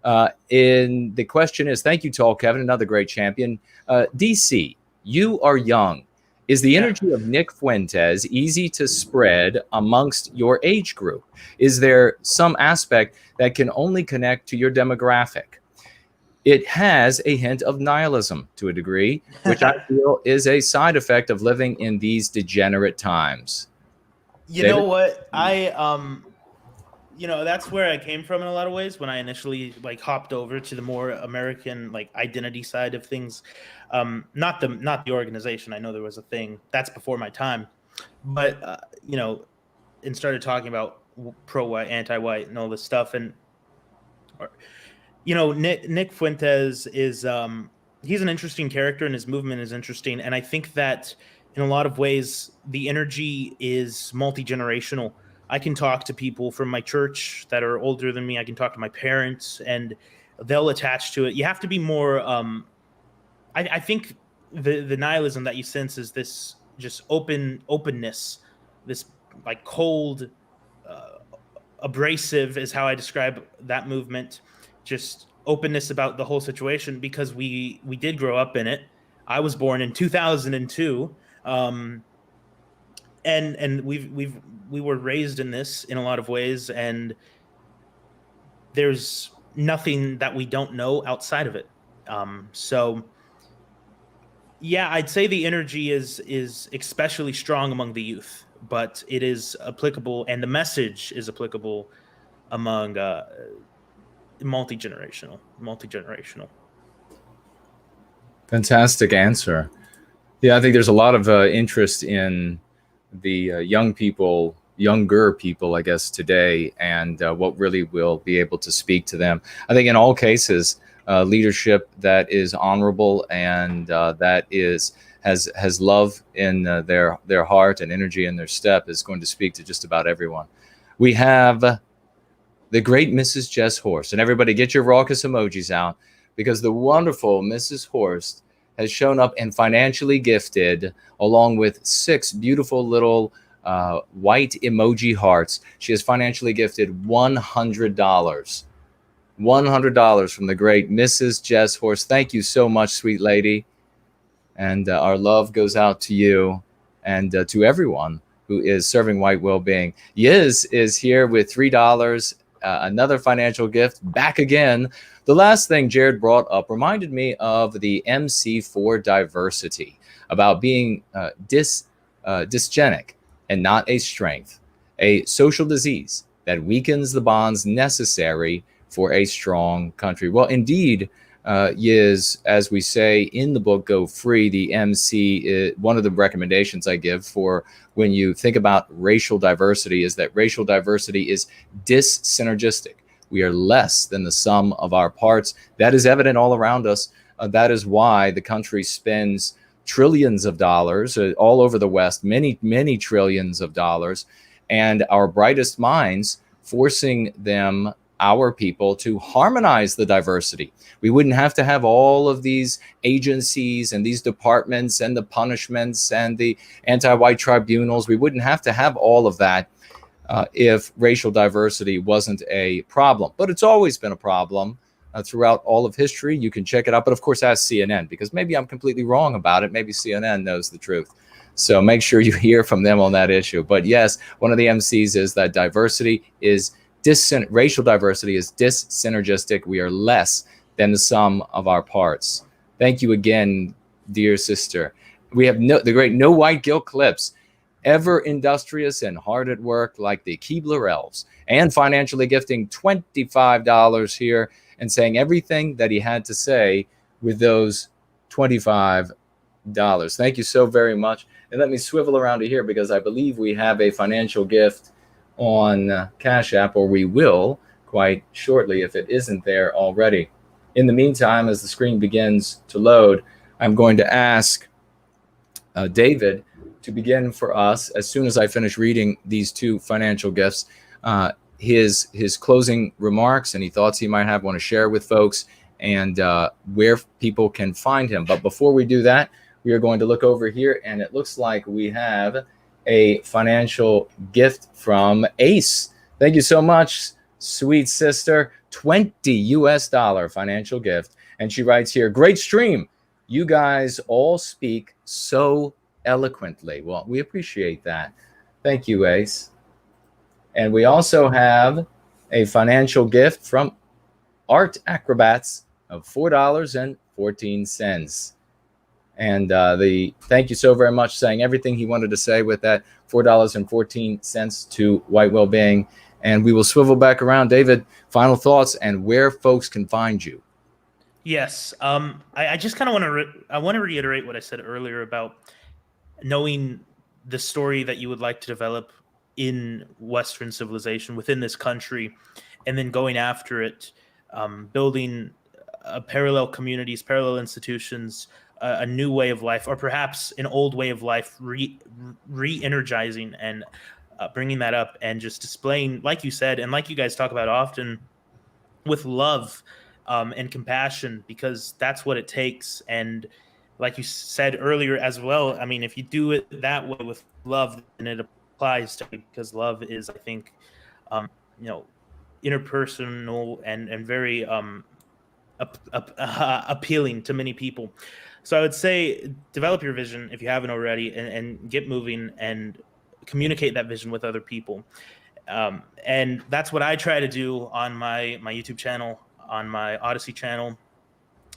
The question is, thank you, Tall Kevin, another great champion. DC, you are young. Is the energy of Nick Fuentes easy to spread amongst your age group? Is there some aspect that can only connect to your demographic? It has a hint of nihilism to a degree, which I feel is a side effect of living in these degenerate times. You know what? That's where I came from in a lot of ways when I initially hopped over to the more American identity side of things. Not the organization. I know there was a thing that's before my time, but and started talking about pro-white, anti-white, and all this stuff. And Nick Fuentes is he's an interesting character, and his movement is interesting. And I think that in a lot of ways the energy is multi-generational. I can talk to people from my church that are older than me. I can talk to my parents, and they'll attach to it. You have to be more. I think the nihilism that you sense is this just openness, this cold, abrasive is how I describe that movement. Just openness about the whole situation, because we did grow up in it. I was born in 2002. And we were raised in this in a lot of ways, and there's nothing that we don't know outside of it. So yeah, I'd say the energy is especially strong among the youth, but it is applicable, and the message is applicable among multi-generational. Fantastic answer. Yeah, I think there's a lot of interest in the younger people, I guess, today, and what really will be able to speak to them. I think in all cases, leadership that is honorable and that has love in their heart and energy in their step is going to speak to just about everyone. We have the great Mrs. Jess Horst, and everybody get your raucous emojis out, because the wonderful Mrs. Horst has shown up and financially gifted, along with 6 beautiful little white emoji hearts. She has financially gifted $100. $100 from the great Mrs. Jess Horst. Thank you so much, sweet lady. And our love goes out to you and to everyone who is serving White Wellbeing. Yiz is here with $3, another financial gift, back again. The last thing Jared brought up reminded me of the MC for diversity, about being dysgenic and not a strength. a social disease that weakens the bonds necessary for a strong country. Well, indeed, is, as we say in the book, Go Free, the MC, one of the recommendations I give for when you think about racial diversity is that racial diversity is dyssynergistic. We are less than the sum of our parts. That is evident all around us. That is why the country spends trillions of dollars all over the West, many, many trillions of dollars, and our brightest minds forcing them, our people, to harmonize the diversity. We wouldn't have to have all of these agencies and these departments and the punishments and the anti-white tribunals. We wouldn't have to have all of that if racial diversity wasn't a problem. But it's always been a problem throughout all of history. You can check it out. But of course, ask CNN, because maybe I'm completely wrong about it. Maybe CNN knows the truth. So make sure you hear from them on that issue. But yes, one of the MCs is that diversity is racial diversity is dyssynergistic. We are less than the sum of our parts. Thank you again, dear sister. We have the great No White Guilt clips, ever industrious and hard at work like the Keebler elves, and financially gifting $25 here and saying everything that he had to say with those $25. Thank you so very much. And let me swivel around to here, because I believe we have a financial gift on Cash App, or we will quite shortly if it isn't there already. In the meantime, as the screen begins to load, I'm going to ask David to begin for us, as soon as I finish reading these two financial gifts, his closing remarks, any thoughts he might want to share with folks, and where people can find him. But before we do that, we are going to look over here, and it looks like we have a financial gift from Ace. Thank you so much, sweet sister. $20 financial gift. And she writes here, great stream. You guys all speak so eloquently. Well, we appreciate that. Thank you, Ace. And we also have a financial gift from Art Acrobats of $4.14. And thank you so very much, saying everything he wanted to say with that $4.14 to White Wellbeing. And we will swivel back around. David, final thoughts and where folks can find you. Yes. I just kind of want to reiterate what I said earlier about knowing the story that you would like to develop in Western civilization within this country, and then going after it, building parallel communities, parallel institutions, a new way of life, or perhaps an old way of life, re-energizing and bringing that up and just displaying, like you said, and like you guys talk about often, with love and compassion, because that's what it takes. And like you said earlier as well, I mean, if you do it that way with love, then it applies to, because love is, I think, interpersonal and very appealing to many people. So I would say develop your vision if you haven't already, and get moving and communicate that vision with other people. And that's what I try to do on my YouTube channel, on my Odyssey channel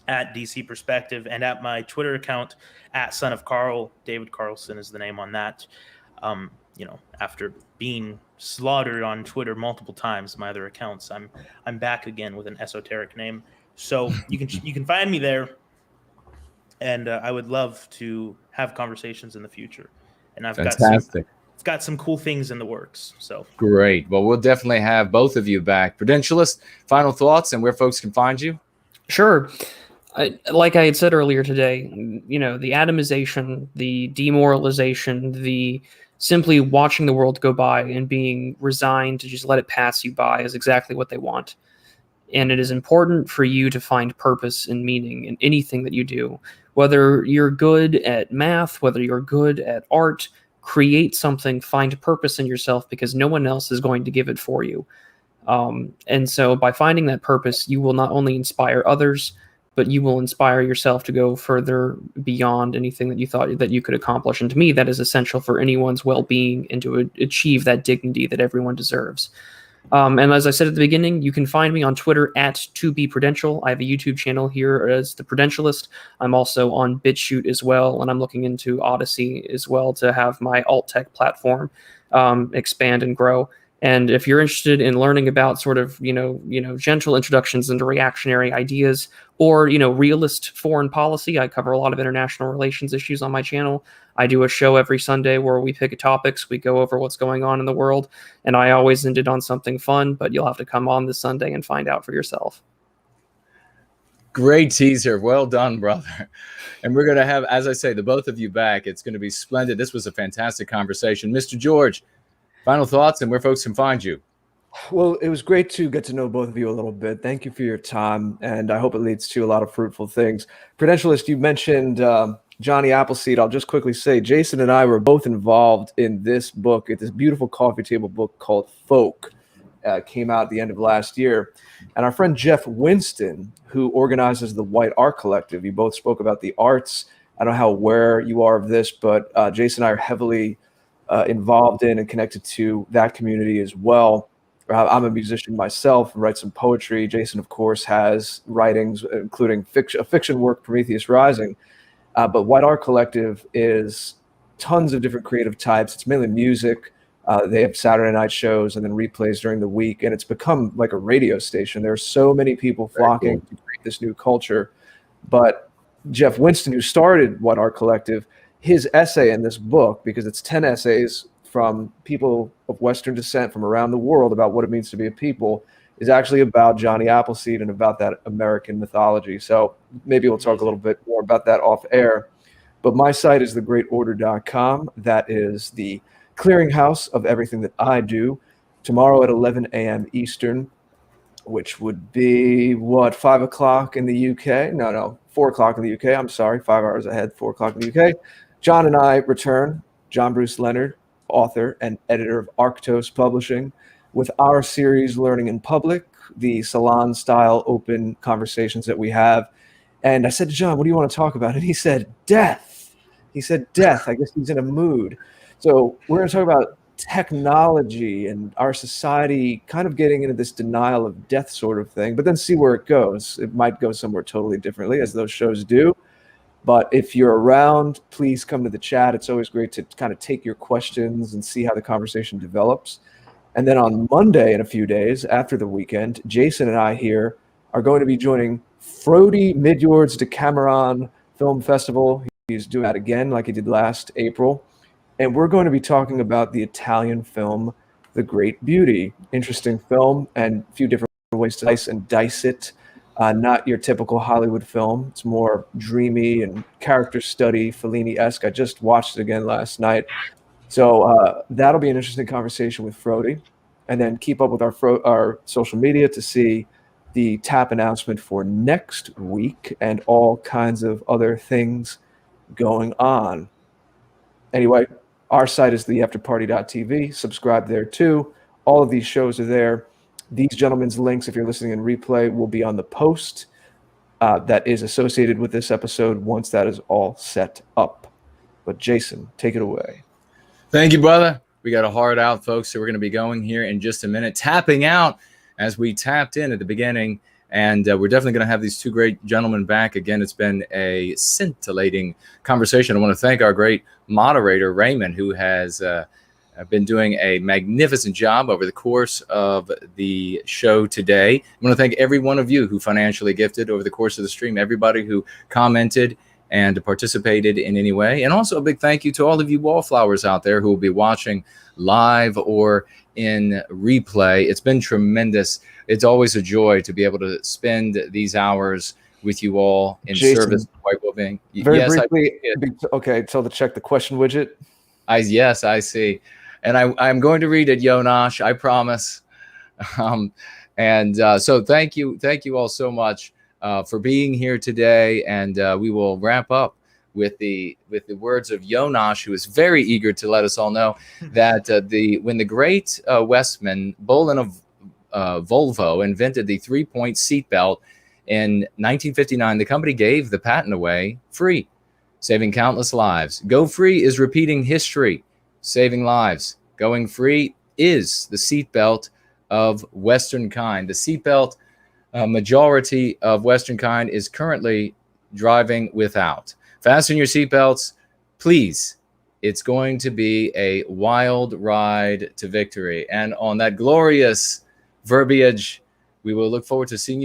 at DC Perspective, and at my Twitter account at Son of Carl. David Carlson is the name on that. After being slaughtered on Twitter multiple times, my other accounts, I'm back again with an esoteric name. So you can find me there. And I would love to have conversations in the future. And I've got some cool things in the works. So great. Well, we'll definitely have both of you back. Prudentialist, final thoughts and where folks can find you? Sure. Like I had said earlier today, the atomization, the demoralization, the simply watching the world go by and being resigned to just let it pass you by is exactly what they want. And it is important for you to find purpose and meaning in anything that you do. Whether you're good at math, whether you're good at art, create something, find purpose in yourself, because no one else is going to give it for you. And so by finding that purpose, you will not only inspire others, but you will inspire yourself to go further beyond anything that you thought that you could accomplish. And to me, that is essential for anyone's well-being and to achieve that dignity that everyone deserves. And as I said at the beginning, you can find me on Twitter at @2bprudential. I have a YouTube channel here as the Prudentialist. I'm also on BitChute as well, and I'm looking into Odyssey as well to have my alt tech platform expand and grow. And if you're interested in learning about sort of, gentle introductions into reactionary ideas or, realist foreign policy, I cover a lot of international relations issues on my channel. I do a show every Sunday where we pick topics, we go over what's going on in the world, and I always end it on something fun, but you'll have to come on this Sunday and find out for yourself. Great teaser. Well done, brother. And we're going to have, as I say, the both of you back. It's going to be splendid. This was a fantastic conversation. Mr. George, final thoughts and where folks can find you. Well, it was great to get to know both of you a little bit. Thank you for your time, and I hope it leads to a lot of fruitful things. Prudentialist, you mentioned Johnny Appleseed. I'll just quickly say, Jason and I were both involved in this book. It's this beautiful coffee table book called Folk. Came out at the end of last year. And our friend Jeff Winston, who organizes the White Art Collective, you both spoke about the arts. I don't know how aware you are of this, but Jason and I are heavily involved in and connected to that community as well. I'm a musician myself and write some poetry. Jason, of course, has writings, including a fiction work, Prometheus Rising. But White Art Collective is tons of different creative types. It's mainly music. They have Saturday night shows and then replays during the week. And it's become like a radio station. There are so many people flocking to create this new culture. But Jeff Winston, who started White Art Collective, his essay in this book, because it's 10 essays from people of Western descent from around the world about what it means to be a people, is actually about Johnny Appleseed and about that American mythology. So maybe we'll talk a little bit more about that off air. But my site is thegreatorder.com. That is the clearinghouse of everything that I do. Tomorrow at 11 a.m. Eastern, which would be, 5 o'clock in the UK? No, 4 o'clock in the UK. I'm sorry, 5 hours ahead, 4 o'clock in the UK. John and I return, John Bruce Leonard, author and editor of Arctos Publishing, with our series Learning in Public, the salon-style open conversations that we have. And I said to John, what do you want to talk about? And he said, death. He said, death. I guess he's in a mood. So we're going to talk about technology and our society kind of getting into this denial of death sort of thing, but then see where it goes. It might go somewhere totally differently, as those shows do. But if you're around, please come to the chat. It's always great to kind of take your questions and see how the conversation develops. And then on Monday, in a few days after the weekend, Jason and I here are going to be joining Frody Midyor's Decameron Film Festival. He's doing that again like he did last April. And we're going to be talking about the Italian film, The Great Beauty. Interesting film and a few different ways to slice and dice it. Not your typical Hollywood film. It's more dreamy and character study, Fellini-esque. I just watched it again last night. So that'll be an interesting conversation with Frody. And then keep up with our social media to see the tap announcement for next week and all kinds of other things going on. Anyway, our site is theafterparty.tv. Subscribe there too. All of these shows are there. These gentlemen's links, if you're listening in replay, will be on the post that is associated with this episode once that is all set up. But Jason, take it away. Thank you, brother. We got a hard out, folks. So we're going to be going here in just a minute, tapping out as we tapped in at the beginning. And we're definitely going to have these two great gentlemen back. Again, it's been a scintillating conversation. I want to thank our great moderator, Raymond, who has been doing a magnificent job over the course of the show today. I want to thank every one of you who financially gifted over the course of the stream, everybody who commented and participated in any way. And also a big thank you to all of you wallflowers out there who will be watching live or in replay. It's been tremendous. It's always a joy to be able to spend these hours with you all in Jason, service of White Wellbeing. Very briefly, okay, so to check the question widget. Yes, I see. And I'm going to read it, Jonash, I promise. So thank you all so much for being here today. And we will wrap up with the words of Jonash, who is very eager to let us all know that when the great Westman Bolin of Volvo invented the 3-point seatbelt in 1959, the company gave the patent away free, saving countless lives. Go free is repeating history, saving lives. Going free is the seatbelt of Western kind. The seatbelt majority of Western kind is currently driving without. Fasten your seatbelts, please. It's going to be a wild ride to victory. And on that glorious verbiage, we will look forward to seeing you